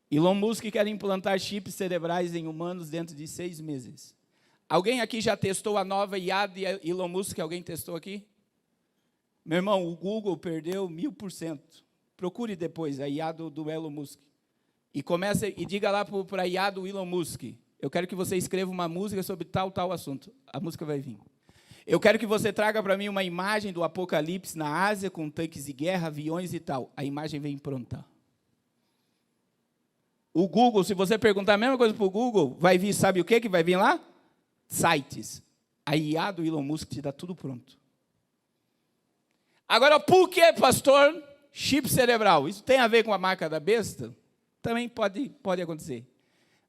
Elon Musk quer implantar chips cerebrais em humanos dentro de 6 meses. Alguém aqui já testou a nova IA de Elon Musk? Alguém testou aqui? Meu irmão, o Google perdeu 1000%. Procure depois a IA do Elon Musk. E diga lá para a IA do Elon Musk: eu quero que você escreva uma música sobre tal assunto. A música vai vir. Eu quero que você traga para mim uma imagem do Apocalipse na Ásia, com tanques de guerra, aviões e tal. A imagem vem pronta. O Google, se você perguntar a mesma coisa para o Google, vai vir, sabe o que vai vir lá? Sites. A IA do Elon Musk te dá tudo pronto. Agora, por que, pastor, chip cerebral? Isso tem a ver com a marca da besta? Também pode acontecer.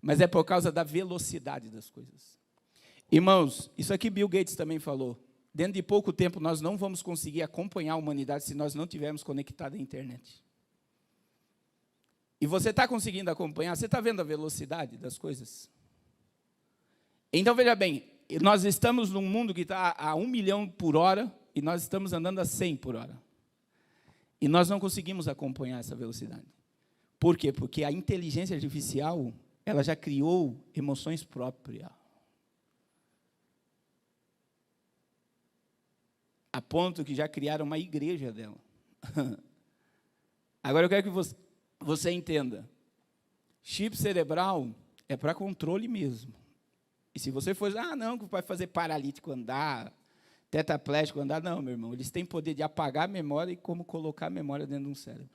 Mas é por causa da velocidade das coisas. Irmãos, isso aqui Bill Gates também falou. Dentro de pouco tempo, nós não vamos conseguir acompanhar a humanidade se nós não estivermos conectados à internet. E você está conseguindo acompanhar? Você está vendo a velocidade das coisas? Então, veja bem, nós estamos num mundo que está a 1 milhão por hora e nós estamos andando a 100 por hora. E nós não conseguimos acompanhar essa velocidade. Por quê? Porque a inteligência artificial, ela já criou emoções próprias. A ponto que já criaram uma igreja dela. Agora eu quero que você entenda. Chip cerebral é para controle mesmo. E se você for, não, que vai fazer paralítico andar, tetraplégico andar, não, meu irmão. Eles têm poder de apagar a memória e como colocar a memória dentro de um cérebro.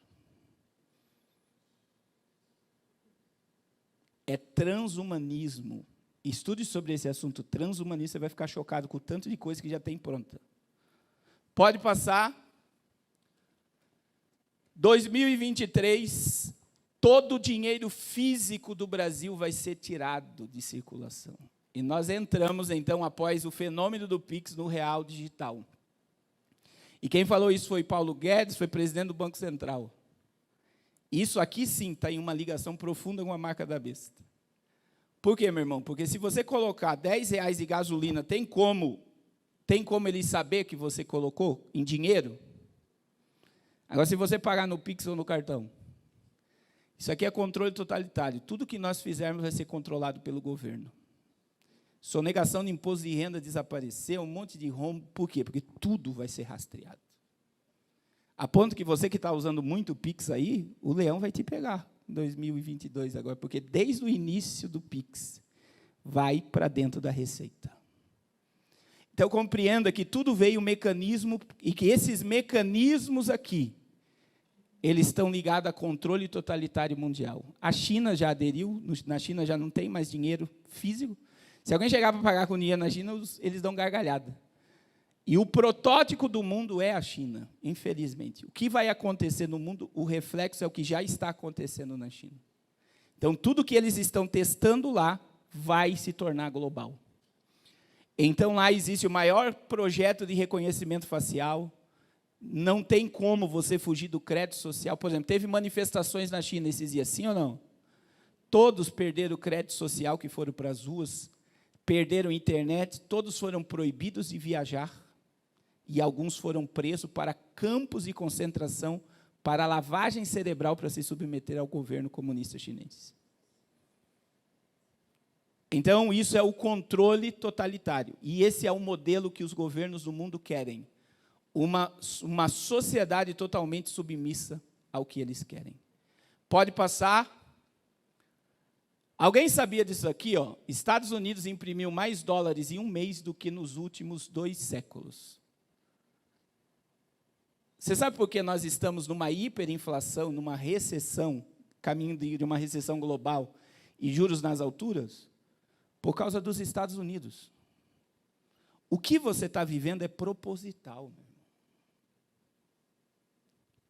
É transhumanismo. Estude sobre esse assunto transhumanismo, você vai ficar chocado com o tanto de coisa que já tem pronta. Pode passar. 2023, todo o dinheiro físico do Brasil vai ser tirado de circulação. E nós entramos, então, após o fenômeno do Pix, no real digital. E quem falou isso foi Paulo Guedes, foi presidente do Banco Central. Isso aqui sim está em uma ligação profunda com a marca da besta. Por quê, meu irmão? Porque se você colocar R$10 de gasolina, tem como ele saber que você colocou em dinheiro? Agora, se você pagar no Pix ou no cartão, isso aqui é controle totalitário. Tudo que nós fizermos vai ser controlado pelo governo. Sonegação de imposto de renda desapareceu, um monte de rombo. Por quê? Porque tudo vai ser rastreado. A ponto que você que está usando muito o Pix aí, o leão vai te pegar em 2022 agora, porque desde o início do Pix vai para dentro da Receita. Então, compreenda que tudo veio um mecanismo, e que esses mecanismos aqui, eles estão ligados a controle totalitário mundial. A China já aderiu, na China já não tem mais dinheiro físico. Se alguém chegar para pagar com dinheiro na China, eles dão gargalhada. E o protótipo do mundo é a China, infelizmente. O que vai acontecer no mundo, o reflexo é o que já está acontecendo na China. Então, tudo que eles estão testando lá vai se tornar global. Então, lá existe o maior projeto de reconhecimento facial. Não tem como você fugir do crédito social. Por exemplo, teve manifestações na China esses dias, sim ou não? Todos perderam o crédito social, que foram para as ruas, perderam a internet, todos foram proibidos de viajar, e alguns foram presos para campos de concentração, para lavagem cerebral, para se submeter ao governo comunista chinês. Então, isso é o controle totalitário, e esse é o modelo que os governos do mundo querem. Uma sociedade totalmente submissa ao que eles querem. Pode passar. Alguém sabia disso aqui? Ó? Estados Unidos imprimiu mais dólares em um mês do que nos últimos 2 séculos. Você sabe por que nós estamos numa hiperinflação, numa recessão, caminho de uma recessão global, e juros nas alturas? Por causa dos Estados Unidos. O que você está vivendo é proposital.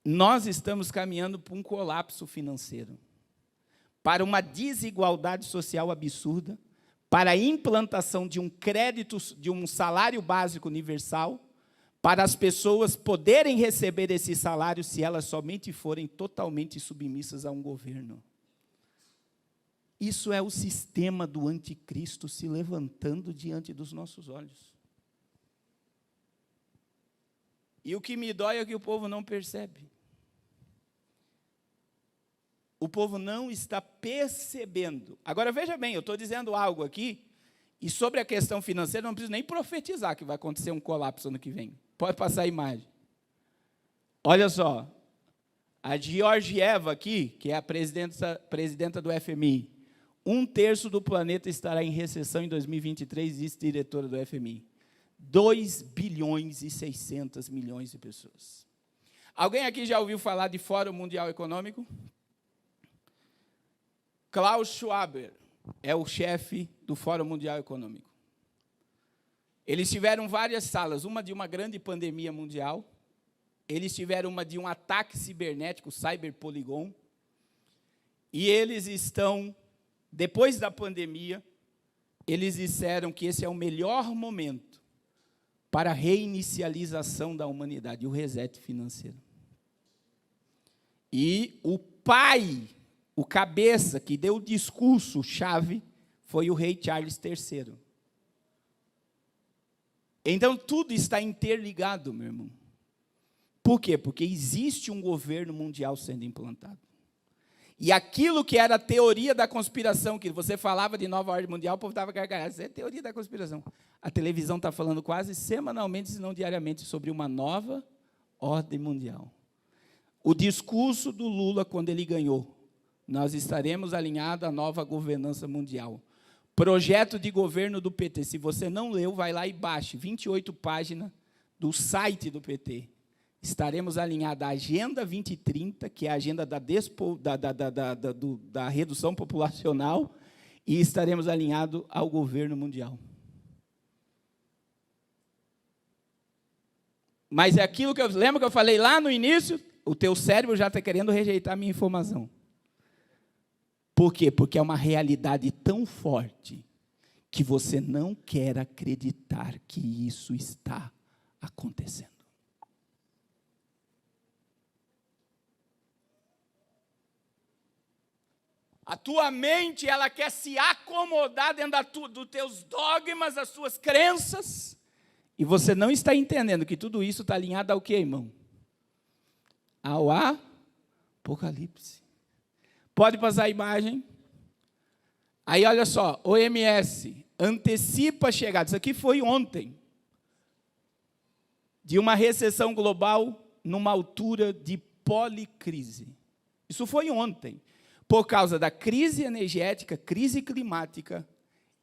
Nós estamos caminhando para um colapso financeiro, para uma desigualdade social absurda, para a implantação de um crédito, de um salário básico universal, para as pessoas poderem receber esse salário se elas somente forem totalmente submissas a um governo. Isso é o sistema do anticristo se levantando diante dos nossos olhos. E o que me dói é que o povo não percebe. O povo não está percebendo. Agora, veja bem, eu estou dizendo algo aqui, e sobre a questão financeira, não preciso nem profetizar que vai acontecer um colapso ano que vem. Pode passar a imagem. Olha só, a Georgieva aqui, que é a presidenta do FMI, 1/3 do planeta estará em recessão em 2023, disse diretora do FMI. 2,6 bilhões de pessoas. Alguém aqui já ouviu falar de Fórum Mundial Econômico? Klaus Schwab é o chefe do Fórum Mundial Econômico. Eles tiveram várias salas, uma de uma grande pandemia mundial, eles tiveram uma de um ataque cibernético, Cyberpolygon, e eles estão, depois da pandemia, eles disseram que esse é o melhor momento para a reinicialização da humanidade, o reset financeiro. E o pai, o cabeça que deu o discurso-chave, foi o rei Charles III. Então, tudo está interligado, meu irmão. Por quê? Porque existe um governo mundial sendo implantado. E aquilo que era a teoria da conspiração, que você falava de nova ordem mundial, o povo estava gargalhado. Isso é teoria da conspiração. A televisão está falando quase semanalmente, se não diariamente, sobre uma nova ordem mundial. O discurso do Lula, quando ele ganhou, nós estaremos alinhados à nova governança mundial. Projeto de governo do PT. Se você não leu, vai lá e baixe 28 páginas do site do PT. Estaremos alinhados à Agenda 2030, que é a agenda da redução populacional, e estaremos alinhados ao governo mundial. Mas é aquilo que lembra que eu falei lá no início? O teu cérebro já está querendo rejeitar a minha informação. Por quê? Porque é uma realidade tão forte que você não quer acreditar que isso está acontecendo. A tua mente, ela quer se acomodar dentro dos teus dogmas, das suas crenças, e você não está entendendo que tudo isso está alinhado ao quê, irmão? Ao Apocalipse. Pode passar a imagem? Aí, olha só, OMS antecipa a chegada, isso aqui foi ontem, de uma recessão global numa altura de policrise. Isso foi ontem, por causa da crise energética, crise climática,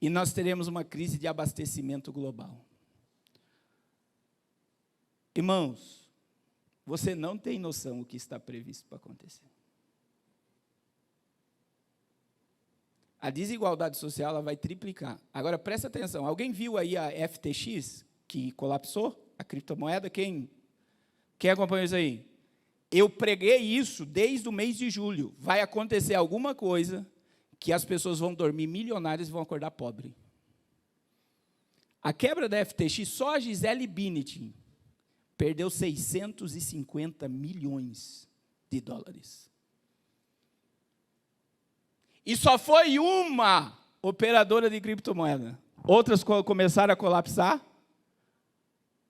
e nós teremos uma crise de abastecimento global. Irmãos, você não tem noção do que está previsto para acontecer. A desigualdade social ela vai triplicar. Agora, presta atenção, alguém viu aí a FTX, que colapsou, a criptomoeda? Quem acompanhou isso aí? Eu preguei isso desde o mês de julho. Vai acontecer alguma coisa que as pessoas vão dormir milionárias e vão acordar pobres. A quebra da FTX, só a Gisele Bündchen perdeu 650 milhões de dólares. E só foi uma operadora de criptomoeda. Outras começaram a colapsar.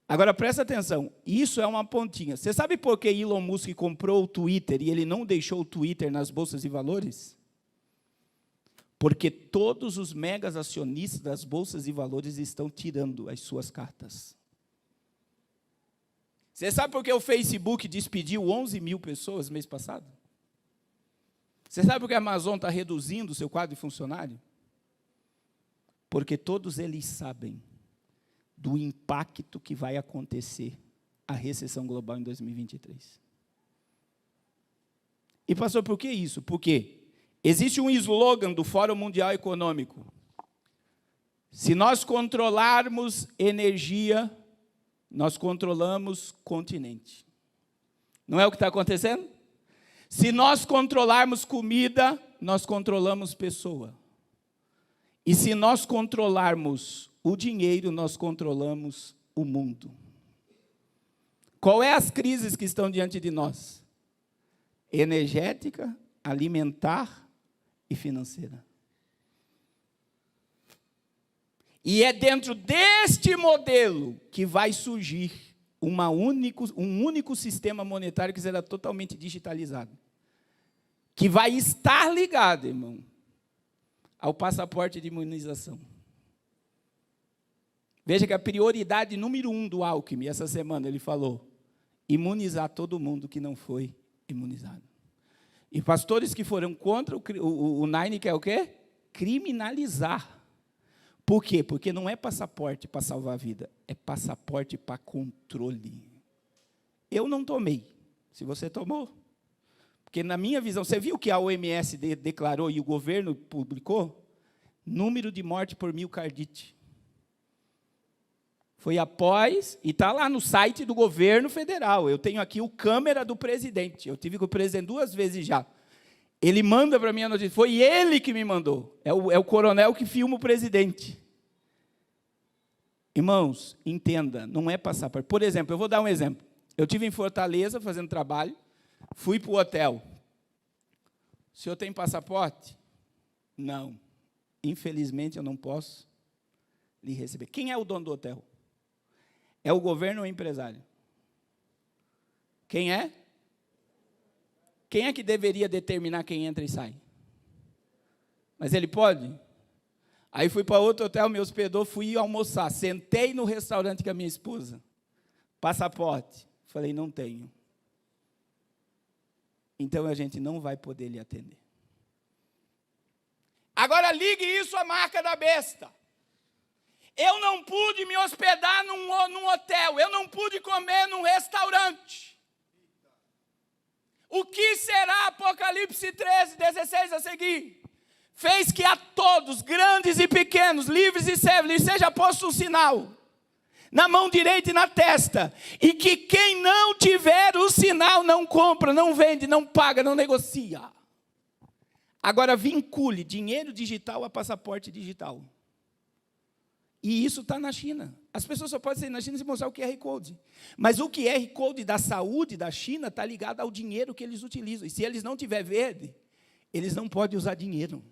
Agora, presta atenção, isso é uma pontinha. Você sabe por que Elon Musk comprou o Twitter e ele não deixou o Twitter nas bolsas de valores? Porque todos os megas acionistas das bolsas de valores estão tirando as suas cartas. Você sabe por que o Facebook despediu 11 mil pessoas no mês passado? Você sabe por que a Amazon está reduzindo o seu quadro de funcionário? Porque todos eles sabem do impacto que vai acontecer a recessão global em 2023. E pastor, por que isso? Porque existe um slogan do Fórum Mundial Econômico. Se nós controlarmos energia, nós controlamos continente. Não é o que está acontecendo? Se nós controlarmos comida, nós controlamos pessoa. E se nós controlarmos o dinheiro, nós controlamos o mundo. Qual é as crises que estão diante de nós? Energética, alimentar e financeira. E é dentro deste modelo que vai surgir um único sistema monetário que será totalmente digitalizado. Que vai estar ligado, irmão, ao passaporte de imunização. Veja que a prioridade número 1 do Alckmin, essa semana, ele falou, imunizar todo mundo que não foi imunizado. E pastores que foram contra o Nine quer o quê? Criminalizar. Por quê? Porque não é passaporte para salvar a vida, é passaporte para controle. Eu não tomei, se você tomou. Porque na minha visão, você viu que a OMS declarou e o governo publicou? Número de morte por miocardite. Foi após, e está lá no site do governo federal. Eu tenho aqui o câmera do presidente. Eu tive com o presidente 2 vezes já. Ele manda para mim a notícia. Foi ele que me mandou. É o coronel que filma o presidente. Irmãos, entenda, não é passaporte. Por exemplo, eu vou dar um exemplo. Eu estive em Fortaleza fazendo trabalho, fui para o hotel. O senhor tem passaporte? Não. Infelizmente, eu não posso lhe receber. Quem é o dono do hotel? É o governo ou o empresário? Quem é? Quem é que deveria determinar quem entra e sai? Mas ele pode? Aí fui para outro hotel, me hospedou, fui almoçar. Sentei no restaurante com a minha esposa. Passaporte. Falei, não tenho. Então a gente não vai poder lhe atender. Agora ligue isso à marca da besta. Eu não pude me hospedar num hotel, eu não pude comer num restaurante. O que será Apocalipse 13, 16 a seguir? Fez que a todos, grandes e pequenos, livres e servos, lhe seja posto um sinal na mão direita e na testa, e que quem não tiver o sinal não compra, não vende, não paga, não negocia. Agora vincule dinheiro digital a passaporte digital. E isso está na China. As pessoas só podem sair na China se mostrar o QR Code. Mas o QR Code da saúde da China está ligado ao dinheiro que eles utilizam. E se eles não tiverem verde, eles não podem usar dinheiro.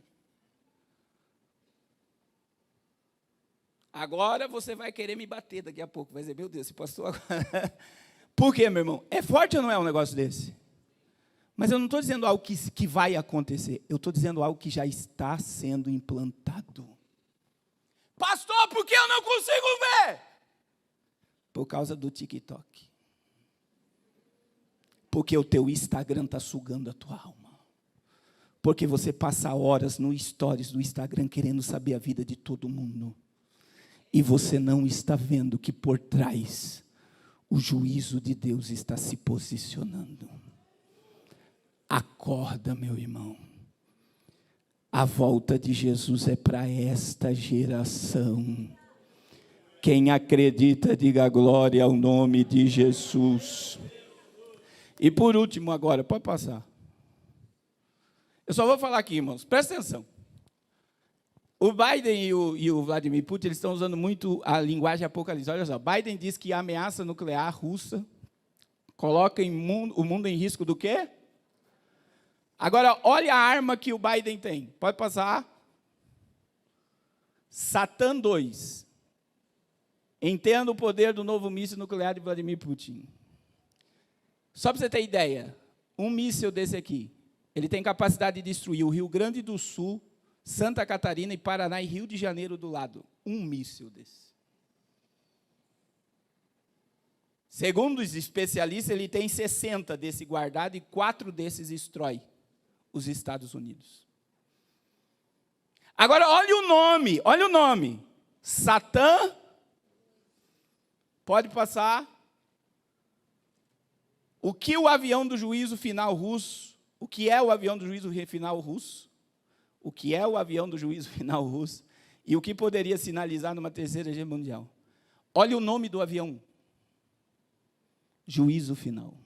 Agora você vai querer me bater daqui a pouco. Vai dizer, meu Deus, esse pastor agora... Por quê, meu irmão? É forte ou não é um negócio desse? Mas eu não estou dizendo algo que vai acontecer. Eu estou dizendo algo que já está sendo implantado. Pastor, por que eu não consigo ver? Por causa do TikTok. Porque o teu Instagram está sugando a tua alma. Porque você passa horas no stories do Instagram querendo saber a vida de todo mundo. E você não está vendo que por trás o juízo de Deus está se posicionando. Acorda, meu irmão. A volta de Jesus é para esta geração. Quem acredita, diga glória ao nome de Jesus. E por último agora, pode passar. Eu só vou falar aqui, irmãos, presta atenção. O Biden e o Vladimir Putin, eles estão usando muito a linguagem apocalíptica. Olha só, Biden diz que a ameaça nuclear russa coloca o mundo em risco do quê? Agora, olha a arma que o Biden tem. Pode passar. Satã 2. Entenda o poder do novo míssil nuclear de Vladimir Putin. Só para você ter ideia, um míssil desse aqui, ele tem capacidade de destruir o Rio Grande do Sul, Santa Catarina e Paraná e Rio de Janeiro do lado. Um míssil desse. Segundo os especialistas, ele tem 60 desse guardado e 4 desses destrói os Estados Unidos. Agora, olha o nome. Satã, pode passar. O que o avião do juízo final russo, o que é o avião do juízo final russo? O que é o avião do juízo final russo e o que poderia sinalizar numa terceira guerra mundial. Olha o nome do avião. Juízo final.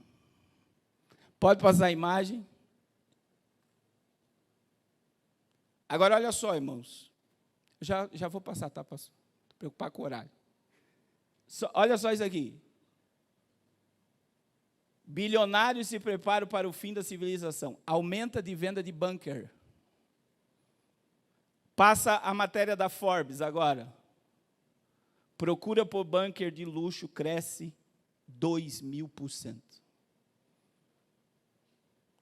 Pode passar a imagem. Agora, olha só, irmãos. Já vou passar, tá, pastor? Estou preocupado com o horário. Olha só isso aqui. Bilionários se preparam para o fim da civilização. Aumenta de venda de bunker. Passa a matéria da Forbes agora. Procura por bunker de luxo cresce 2000%.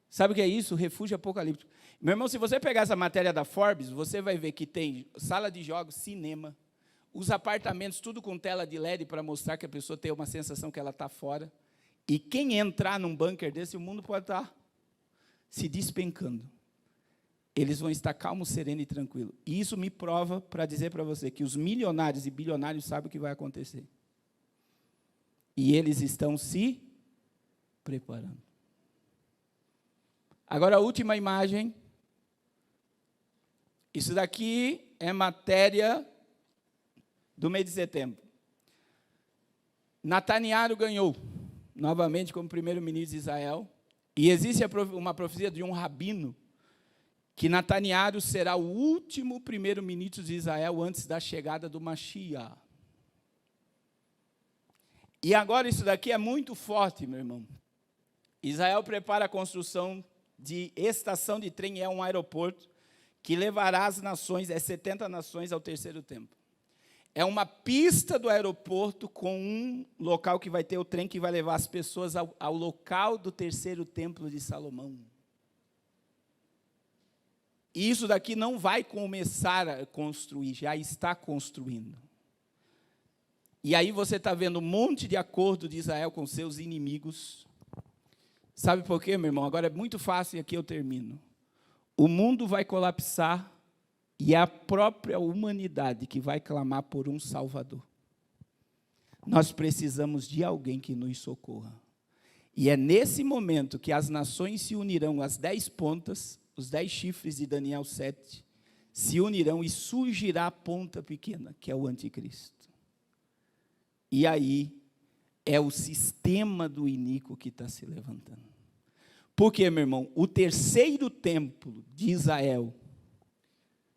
Sabe o que é isso? Refúgio apocalíptico. Meu irmão, se você pegar essa matéria da Forbes, você vai ver que tem sala de jogos, cinema, os apartamentos, tudo com tela de LED para mostrar que a pessoa tem uma sensação que ela está fora. E quem entrar num bunker desse, o mundo pode estar se despencando. Eles vão estar calmos, serenos e tranquilos. E isso me prova para dizer para você que os milionários e bilionários sabem o que vai acontecer. E eles estão se preparando. Agora, a última imagem. Isso daqui é matéria do mês de setembro. Netanyahu ganhou, novamente, como primeiro-ministro de Israel. E existe uma profecia de um rabino que Netanyahu será o último primeiro-ministro de Israel antes da chegada do Mashiach. E agora isso daqui é muito forte, meu irmão. Israel prepara a construção de estação de trem, é um aeroporto, que levará as nações, 70 nações ao terceiro templo. É uma pista do aeroporto com um local que vai ter o trem que vai levar as pessoas ao local do terceiro templo de Salomão. E isso daqui não vai começar a construir, já está construindo. E aí você está vendo um monte de acordo de Israel com seus inimigos. Sabe por quê, meu irmão? Agora é muito fácil e aqui eu termino. O mundo vai colapsar e é a própria humanidade que vai clamar por um Salvador. Nós precisamos de alguém que nos socorra. E é nesse momento que as nações se unirão, as 10 pontas, os 10 chifres de Daniel 7, se unirão e surgirá a ponta pequena, que é o anticristo. E aí é o sistema do iníquo que está se levantando. Porque, meu irmão, o terceiro templo de Israel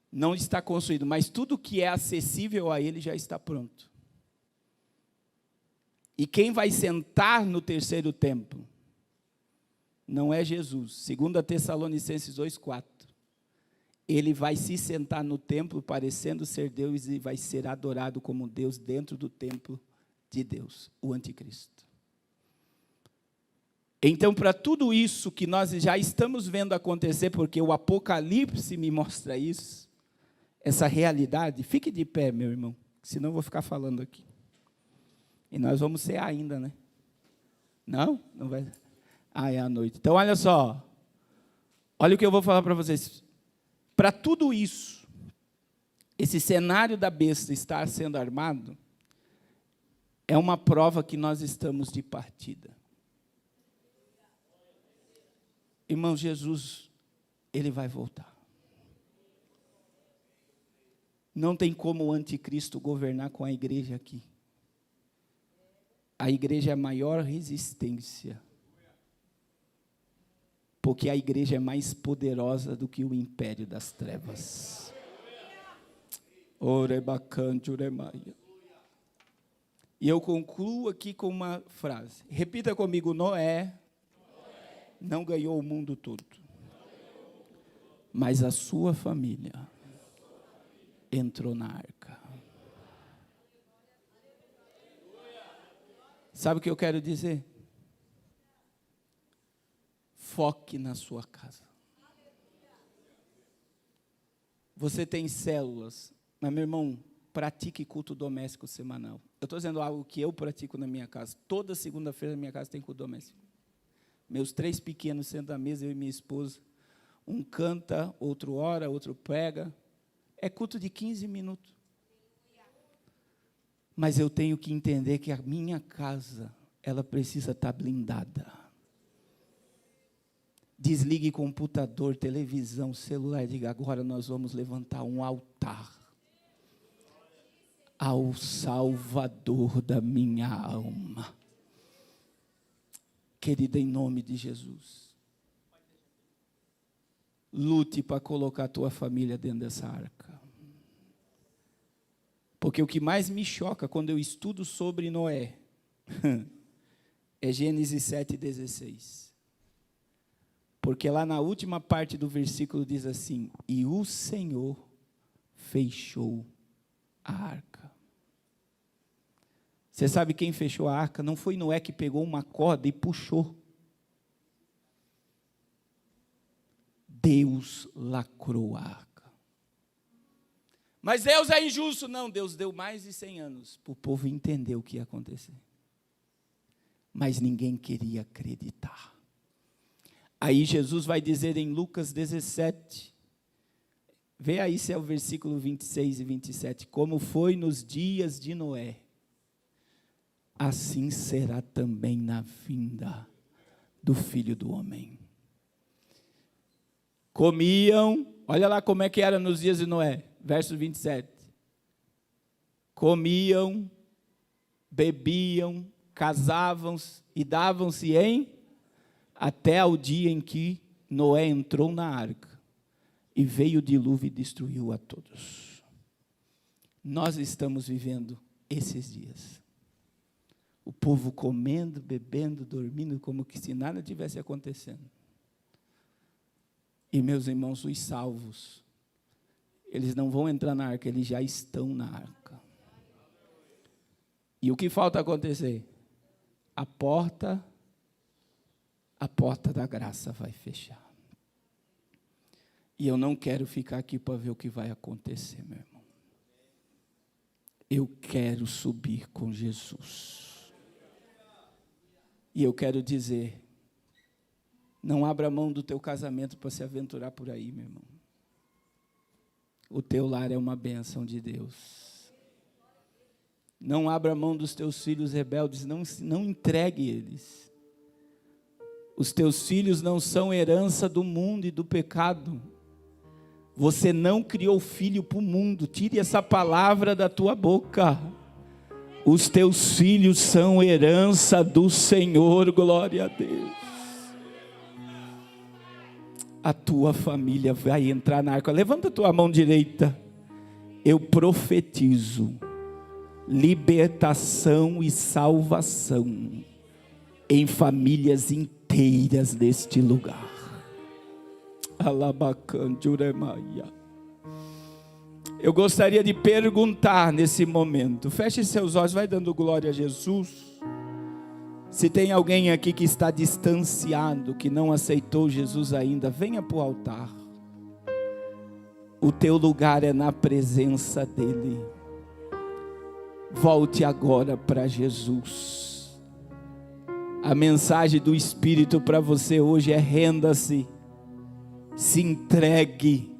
não está construído, mas tudo que é acessível a ele já está pronto. E quem vai sentar no terceiro templo não é Jesus. 2 Tessalonicenses 2:4. ele vai se sentar no templo parecendo ser Deus e vai ser adorado como Deus dentro do templo de Deus, o anticristo. Então, para tudo isso que nós já estamos vendo acontecer, porque o Apocalipse me mostra isso, essa realidade, fique de pé, meu irmão, senão eu vou ficar falando aqui. E nós vamos ser ainda, né? Não? Não vai? Ah, é à noite. Então, olha só. Olha o que eu vou falar para vocês. Para tudo isso, esse cenário da besta estar sendo armado, é uma prova que nós estamos de partida. Irmão, Jesus, ele vai voltar. Não tem como o anticristo governar com a igreja aqui. A igreja é a maior resistência. Porque a igreja é mais poderosa do que o império das trevas. Orebacante, oremaia. E eu concluo aqui com uma frase. Repita comigo: Noé não ganhou o mundo todo, mas a sua família entrou na arca. Sabe o que eu quero dizer? Foque na sua casa. Você tem células, mas, meu irmão, pratique culto doméstico semanal. Eu estou dizendo algo que eu pratico na minha casa. Toda segunda-feira na minha casa tem culto doméstico. Meus 3 pequenos sentam à mesa, eu e minha esposa. Um canta, outro ora, outro prega. É culto de 15 minutos. Mas eu tenho que entender que a minha casa, ela precisa estar blindada. Desligue computador, televisão, celular, diga: agora nós vamos levantar um altar ao Salvador da minha alma. Querida, em nome de Jesus, lute para colocar a tua família dentro dessa arca. Porque o que mais me choca quando eu estudo sobre Noé é Gênesis 7,16. Porque lá na última parte do versículo diz assim: e o Senhor fechou a arca. Você sabe quem fechou a arca? Não foi Noé que pegou uma corda e puxou. Deus lacrou a arca. Mas Deus é injusto. Não, Deus deu mais de 100 anos para o povo entender o que ia acontecer. Mas ninguém queria acreditar. Aí Jesus vai dizer em Lucas 17, vê aí se é o versículo 26 e 27, como foi nos dias de Noé, assim será também na vinda do Filho do Homem. Comiam, olha lá como é que era nos dias de Noé, verso 27. Comiam, bebiam, casavam-se e davam-se em até ao dia em que Noé entrou na arca e veio o dilúvio e destruiu a todos. Nós estamos vivendo esses dias. O povo comendo, bebendo, dormindo, como que se nada tivesse acontecendo. E, meus irmãos, os salvos, eles não vão entrar na arca, eles já estão na arca. E o que falta acontecer? A porta da graça vai fechar. E eu não quero ficar aqui para ver o que vai acontecer, meu irmão. Eu quero subir com Jesus. E eu quero dizer, não abra mão do teu casamento para se aventurar por aí, meu irmão. O teu lar é uma bênção de Deus. Não abra mão dos teus filhos rebeldes, não entregue eles. Os teus filhos não são herança do mundo e do pecado. Você não criou filho para o mundo. Tire essa palavra da tua boca. Os teus filhos são herança do Senhor, glória a Deus. A tua família vai entrar na arca. Levanta a tua mão direita. Eu profetizo libertação e salvação em famílias inteiras deste lugar. Eu gostaria de perguntar nesse momento, feche seus olhos, vai dando glória a Jesus. Se tem alguém aqui que está distanciado, que não aceitou Jesus ainda, venha para o altar. O teu lugar é na presença dEle. Volte agora para Jesus. A mensagem do Espírito para você hoje é: renda-se, se entregue.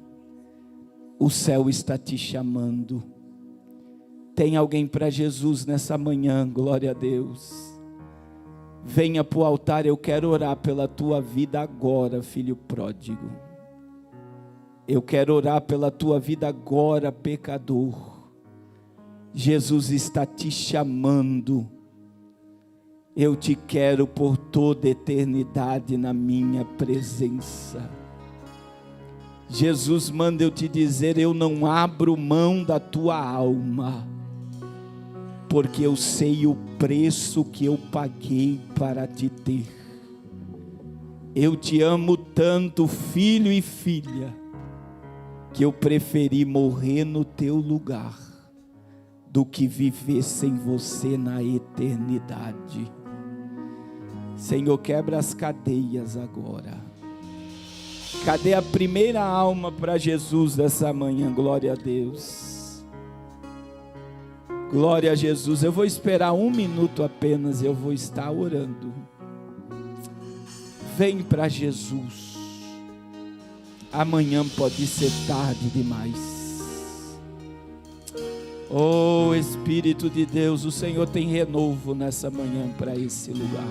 O céu está te chamando. Tem alguém para Jesus nessa manhã? Glória a Deus. Venha para o altar, eu quero orar pela tua vida agora, filho pródigo. Eu quero orar pela tua vida agora, pecador. Jesus está te chamando. Eu te quero por toda eternidade na minha presença. Jesus manda eu te dizer: eu não abro mão da tua alma, porque eu sei o preço que eu paguei para te ter. Eu te amo tanto, filho e filha, que eu preferi morrer no teu lugar do que viver sem você na eternidade. Senhor, quebra as cadeias agora. Cadê a primeira alma para Jesus dessa manhã? Glória a Deus. Glória a Jesus. Eu vou esperar 1 minuto apenas, eu vou estar orando. Vem para Jesus. Amanhã pode ser tarde demais. Oh Espírito de Deus, o Senhor tem renovo nessa manhã para esse lugar.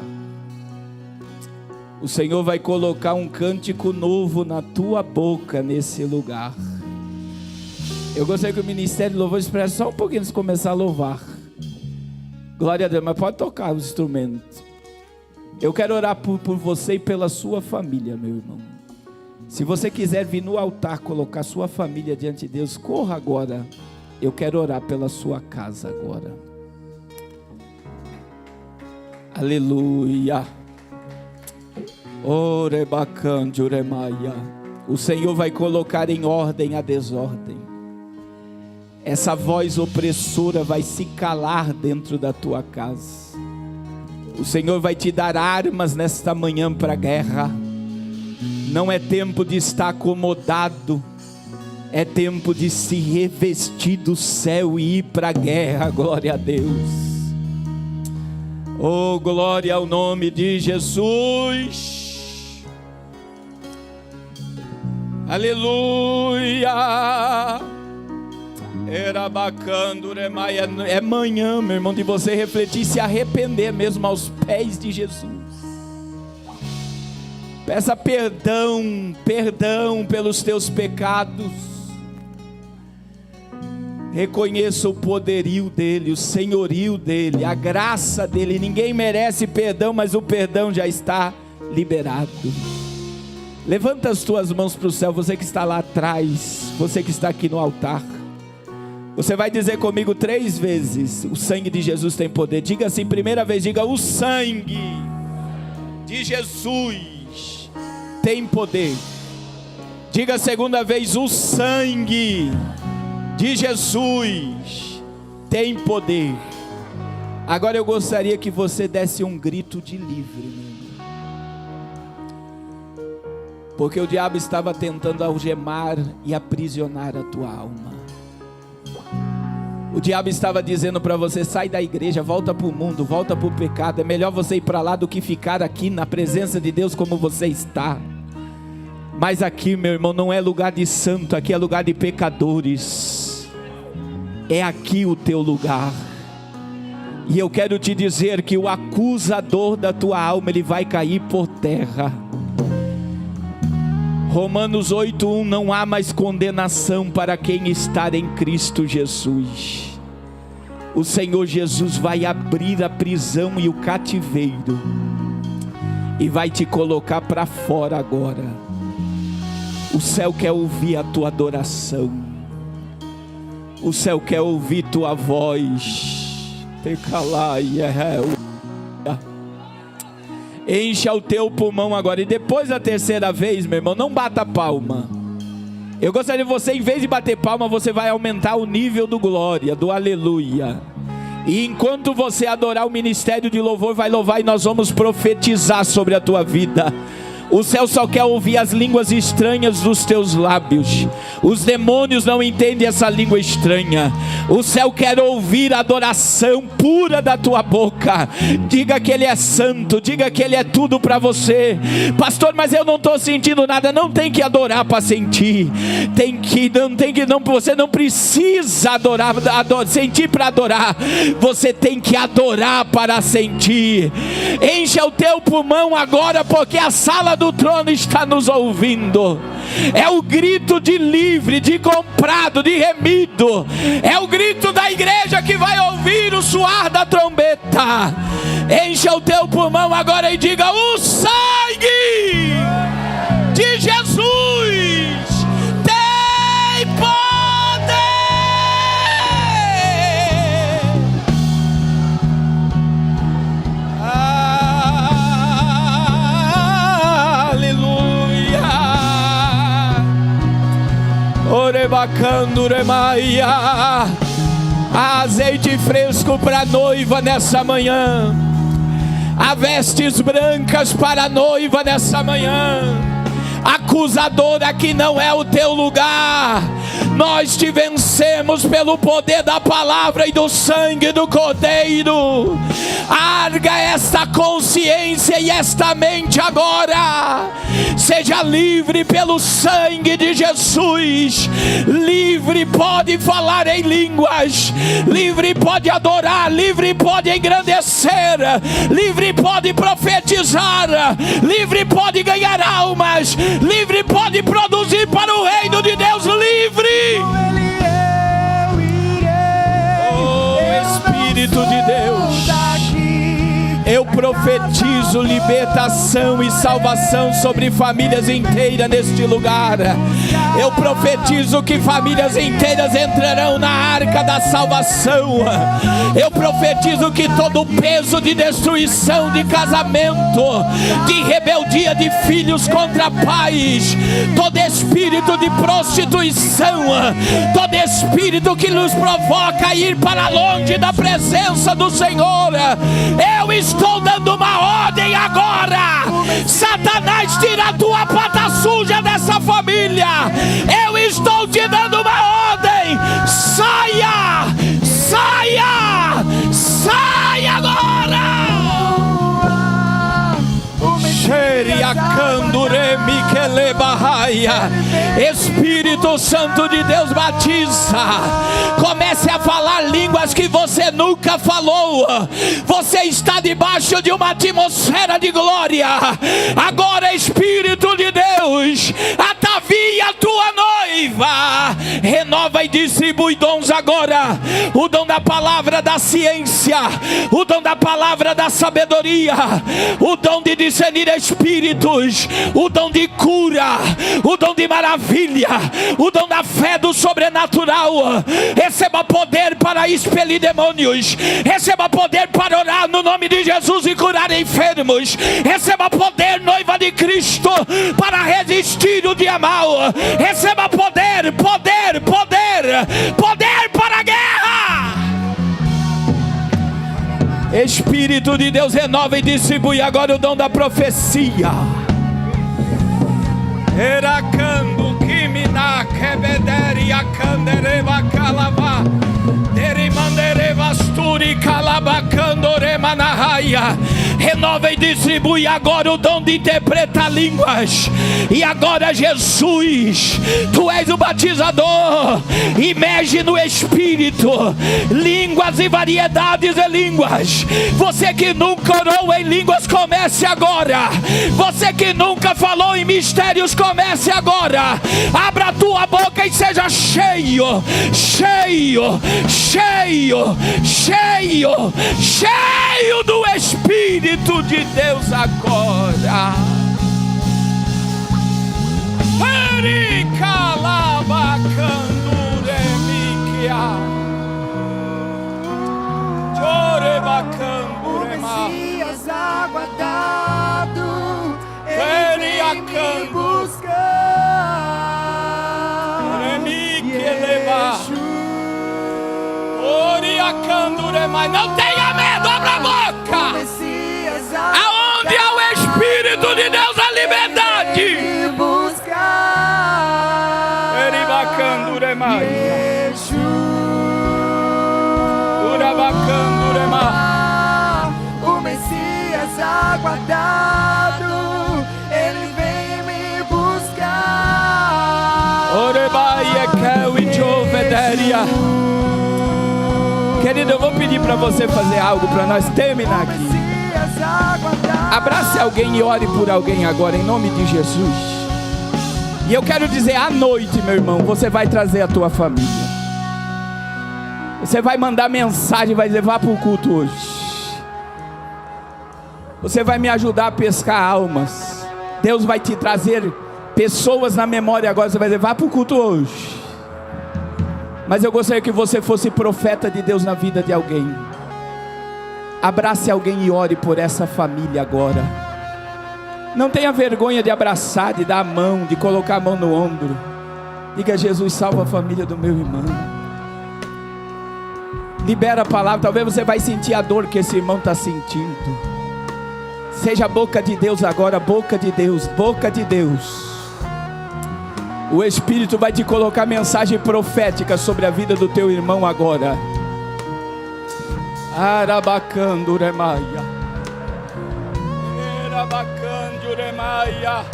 O Senhor vai colocar um cântico novo na tua boca nesse lugar. Eu gostaria que o Ministério de Louvor esperasse só um pouquinho antes de começar a louvar. Glória a Deus, mas pode tocar os instrumentos. Eu quero orar por você e pela sua família, meu irmão. Se você quiser vir no altar colocar sua família diante de Deus, corra agora. Eu quero orar pela sua casa agora. Aleluia. O Senhor vai colocar em ordem a desordem. Essa voz opressora vai se calar dentro da tua casa. O Senhor vai te dar armas nesta manhã para a guerra. Não é tempo de estar acomodado, é tempo de se revestir do céu e ir para a guerra. Glória a Deus. Oh, glória ao nome de Jesus. Aleluia. Era bacana, é manhã, meu irmão, de você refletir e se arrepender mesmo aos pés de Jesus. Peça perdão pelos teus pecados. Reconheça o poderio dele, o senhorio dele, a graça dele. Ninguém merece perdão, mas o perdão já está liberado. Levanta as tuas mãos para o céu, você que está lá atrás, você que está aqui no altar. Você vai dizer comigo 3 vezes: o sangue de Jesus tem poder. Diga assim, primeira vez, diga: o sangue de Jesus tem poder. Diga a segunda vez: o sangue de Jesus tem poder. Agora eu gostaria que você desse um grito de livre, meu irmão. Porque o diabo estava tentando algemar e aprisionar a tua alma. O diabo estava dizendo para você: sai da igreja, volta para o mundo, volta para o pecado. É melhor você ir para lá do que ficar aqui na presença de Deus como você está. Mas aqui, meu irmão, não é lugar de santo, aqui é lugar de pecadores. É aqui o teu lugar. E eu quero te dizer que o acusador da tua alma, ele vai cair por terra. Romanos 8:1, não há mais condenação para quem está em Cristo Jesus. O Senhor Jesus vai abrir a prisão e o cativeiro e vai te colocar para fora agora. O céu quer ouvir a tua adoração. O céu quer ouvir tua voz. Encha o teu pulmão agora. E depois da terceira vez, meu irmão, não bata palma. Eu gostaria de você, em vez de bater palma, você vai aumentar o nível do glória, do aleluia. E enquanto você adorar, o ministério de louvor vai louvar, e nós vamos profetizar sobre a tua vida. O céu só quer ouvir as línguas estranhas dos teus lábios. Os demônios não entendem essa língua estranha. O céu quer ouvir a adoração pura da tua boca. Diga que Ele é santo, diga que Ele é tudo para você. Pastor, mas eu não estou sentindo nada. Não tem que adorar para sentir. Você não precisa sentir para adorar. Você tem que adorar para sentir. Encha o teu pulmão agora, porque a sala do trono está nos ouvindo. É o grito de livre, de comprado, de remido. É o grito da igreja que vai ouvir o soar da trombeta. Encha o teu pulmão agora e diga: o sangue de Jesus tem poder. Orebacanduremaia. Há azeite fresco para a noiva nessa manhã. Há vestes brancas para a noiva nessa manhã. Acusadora, que não é o teu lugar. Nós te vencemos pelo poder da palavra e do sangue do Cordeiro. Arga esta consciência e esta mente agora. Seja livre pelo sangue de Jesus. Livre pode falar em línguas. Livre pode adorar. Livre pode engrandecer. Livre pode profetizar. Livre pode ganhar almas. Livre pode produzir para o reino de Deus. Livre. Oh, Espírito de Deus, eu profetizo libertação e salvação sobre famílias inteiras neste lugar. Eu profetizo que famílias inteiras entrarão na arca da salvação. Eu profetizo que todo o peso de destruição de casamento, de rebeldia de filhos contra pais, todo espírito de prostituição, todo espírito que nos provoca a ir para longe da presença do Senhor, eu estou dando uma ordem agora. Satanás, tira a tua pata suja dessa família. Eu estou te dando uma ordem. Saia, saia, saia agora. Espírito Santo de Deus, batiza. Comece a falar línguas que você nunca falou. Você está debaixo de uma atmosfera de glória. Agora, Espírito de Deus, atavia a tua noiva. Renova e distribui dons agora. O dom da palavra da ciência, o dom da palavra da sabedoria, o dom de discernir espíritos, o dom de cura, o dom de maravilha, o dom da fé do sobrenatural. Receba poder para expelir demônios. Receba poder para orar no nome de Jesus e curar enfermos. Receba poder, noiva de Cristo, para resistir o dia mau. Receba poder, poder, poder, poder para a guerra. Espírito de Deus, renova e distribui agora o dom da profecia. Eracando Kimina Kebederi Akandereva Kalava Derimandereva Sturi Kalabakandorema Nahaya. Renova e distribui agora o dom de interpretar línguas. E agora, Jesus, Tu és o batizador. Imerge no Espírito línguas e variedades de línguas. Você que nunca orou em línguas, comece agora. Você que nunca falou em mistérios, comece agora. Abra a tua boca e seja cheio, cheio, cheio, cheio, cheio do Espírito de Deus agora. Messias, água da me buscar. Não tenha medo, abra a boca. Aonde é o Espírito de Deus, a liberdade. O Messias aguardado, ele vem me buscar. Querido, eu vou pedir para você fazer algo para nós terminar aqui. Abrace alguém e ore por alguém agora, em nome de Jesus. E eu quero dizer, à noite, meu irmão, você vai trazer a tua família. Você vai mandar mensagem, vai levar para o culto hoje. Você vai me ajudar a pescar almas. Deus vai te trazer pessoas na memória agora, você vai levar para o culto hoje. Mas eu gostaria que você fosse profeta de Deus na vida de alguém. Abrace alguém e ore por essa família agora. Não tenha vergonha de abraçar, de dar a mão, de colocar a mão no ombro. Diga: Jesus, salva a família do meu irmão. Libera a palavra. Talvez você vai sentir a dor que esse irmão está sentindo. Seja a boca de Deus agora, boca de Deus, boca de Deus. O Espírito vai te colocar mensagem profética sobre a vida do teu irmão agora. Arabacanduremaia, Arabacanduremaia,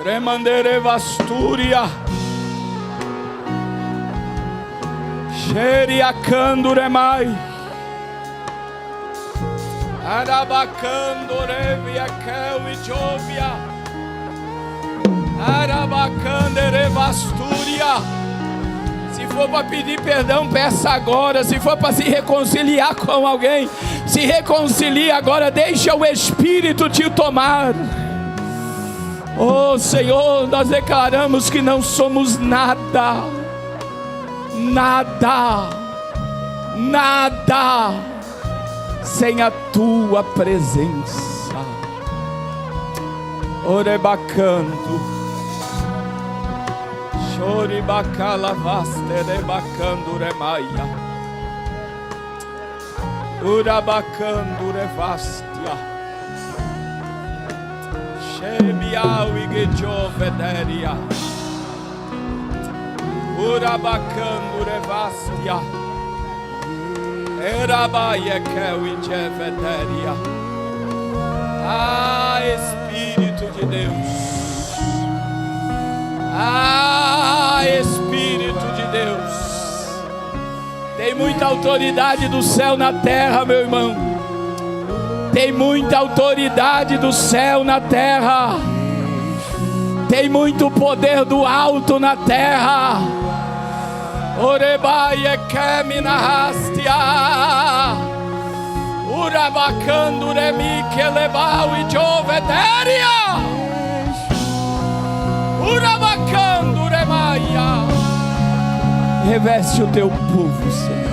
Remanderevasturia, Xeriacanduremai, Arabacandureviaqueuijovia, Arabacanderevasturia. Se for para pedir perdão, peça agora. Se for para se reconciliar com alguém, se reconcilie agora. Deixa o Espírito te tomar. Oh Senhor, nós declaramos que não somos nada, nada, nada sem a tua presença. Orebacando, Choribacalavasterebacanduremaia, Urabacandurevastia, Shebiauigejovederia, Urabacandurevastia, Erabaiequeuijevederia. Ah, Espírito de Deus. Ah, Espírito de Deus. Tem muita autoridade do céu na terra, meu irmão. Tem muita autoridade do céu na terra. Tem muito poder do alto na terra. Orebaie keminahastia, Urabacanduremi kelebau e jovederia, Urabacanduremaia. Reveste o teu povo, Senhor.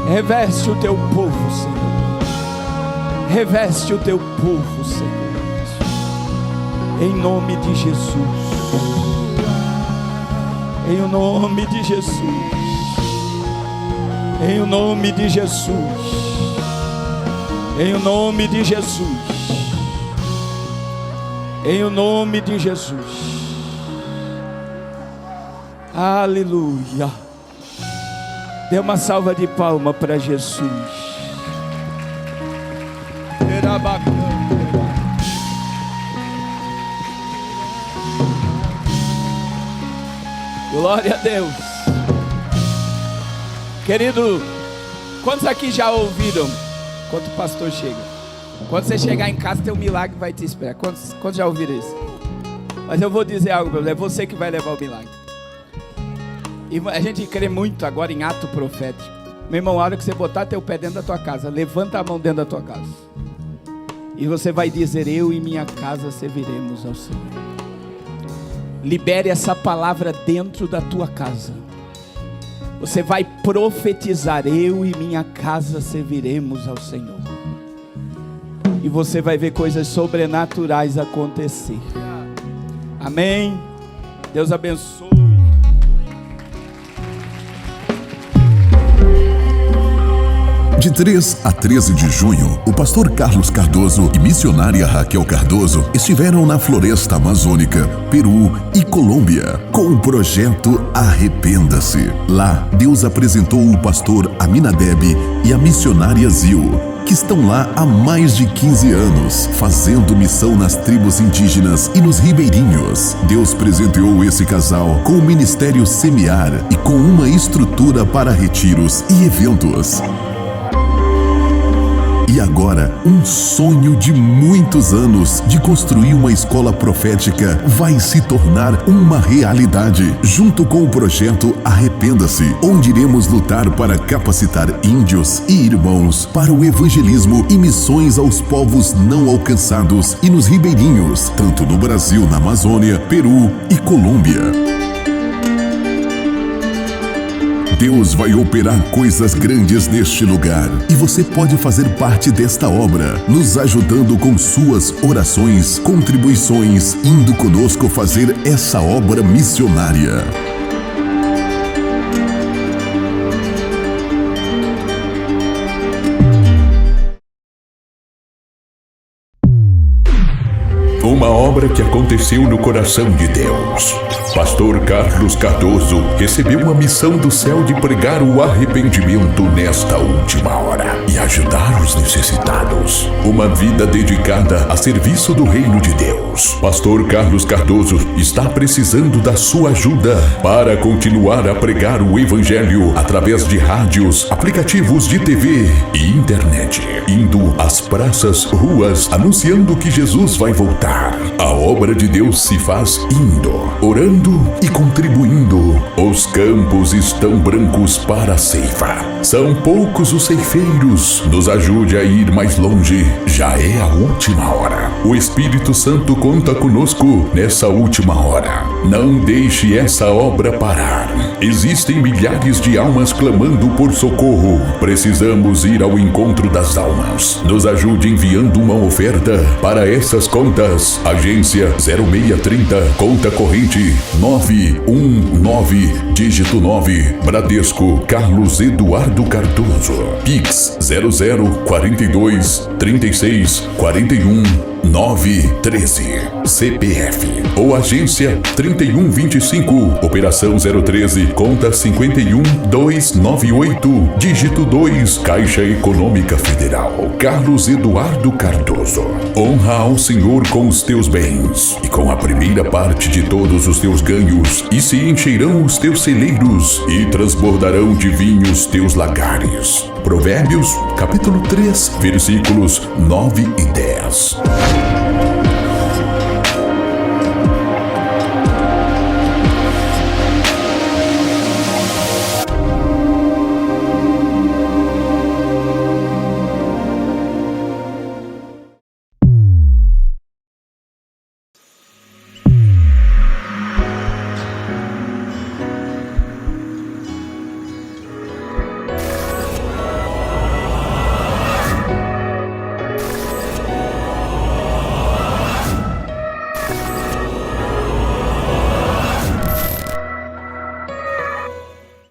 Reveste o teu povo, Senhor. Reveste o teu povo, Senhor. Em nome de Jesus. Em nome de Jesus. Em nome de Jesus. Em nome de Jesus. Em nome de Jesus. Aleluia. Dê uma salva de palmas para Jesus. Glória a Deus. Querido, quantos aqui já ouviram? Quando o pastor chega, quando você chegar em casa, teu milagre vai te esperar. Quantos já ouviram isso? Mas eu vou dizer algo para você, é você que vai levar o milagre. E a gente crê muito agora em ato profético. Meu irmão, a hora que você botar teu pé dentro da tua casa, levanta a mão dentro da tua casa. E você vai dizer: eu e minha casa serviremos ao Senhor. Libere essa palavra dentro da tua casa. Você vai profetizar: eu e minha casa serviremos ao Senhor. e você vai ver coisas sobrenaturais acontecer. Amém? Deus abençoe. De 3 a 13 de junho, o pastor Carlos Cardoso e missionária Raquel Cardoso estiveram na floresta amazônica, Peru e Colômbia, com o projeto Arrependa-se. Lá, Deus apresentou o pastor Aminadeb e a missionária Zil, que estão lá há mais de 15 anos, fazendo missão nas tribos indígenas e nos ribeirinhos. Deus presenteou esse casal com o ministério Semear e com uma estrutura para retiros e eventos. E agora, um sonho de muitos anos de construir uma escola profética vai se tornar uma realidade, junto com o projeto Arrependa-se, onde iremos lutar para capacitar índios e irmãos para o evangelismo e missões aos povos não alcançados e nos ribeirinhos, tanto no Brasil, na Amazônia, Peru e Colômbia. Deus vai operar coisas grandes neste lugar e você pode fazer parte desta obra, nos ajudando com suas orações, contribuições, indo conosco fazer essa obra missionária. Uma obra que aconteceu no coração de Deus. Pastor Carlos Cardoso recebeu uma missão do céu de pregar o arrependimento nesta última hora e ajudar os necessitados. Uma vida dedicada a serviço do reino de Deus. Pastor Carlos Cardoso está precisando da sua ajuda para continuar a pregar o evangelho através de rádios, aplicativos de TV e internet, indo às praças, ruas, anunciando que Jesus vai voltar. A obra de Deus se faz indo, orando e contribuindo. Os campos estão brancos para a ceifa. São poucos os ceifeiros. Nos ajude a ir mais longe. Já é a última hora. O Espírito Santo conta conosco nessa última hora. Não deixe essa obra parar. Existem milhares de almas clamando por socorro. Precisamos ir ao encontro das almas. Nos ajude enviando uma oferta para essas contas. Agência 0630, conta corrente 919, dígito 9, Bradesco, Carlos Eduardo Cardoso. Pix 0042 36 41 913, CPF ou agência 3125, operação 013, conta 51298, dígito 2, Caixa Econômica Federal. Carlos Eduardo Cardoso. Honra ao Senhor com os teus bens e com a primeira parte de todos os teus ganhos, e se encherão os teus celeiros e transbordarão de vinho os teus lagares. Provérbios, capítulo 3, versículos 9 e 10.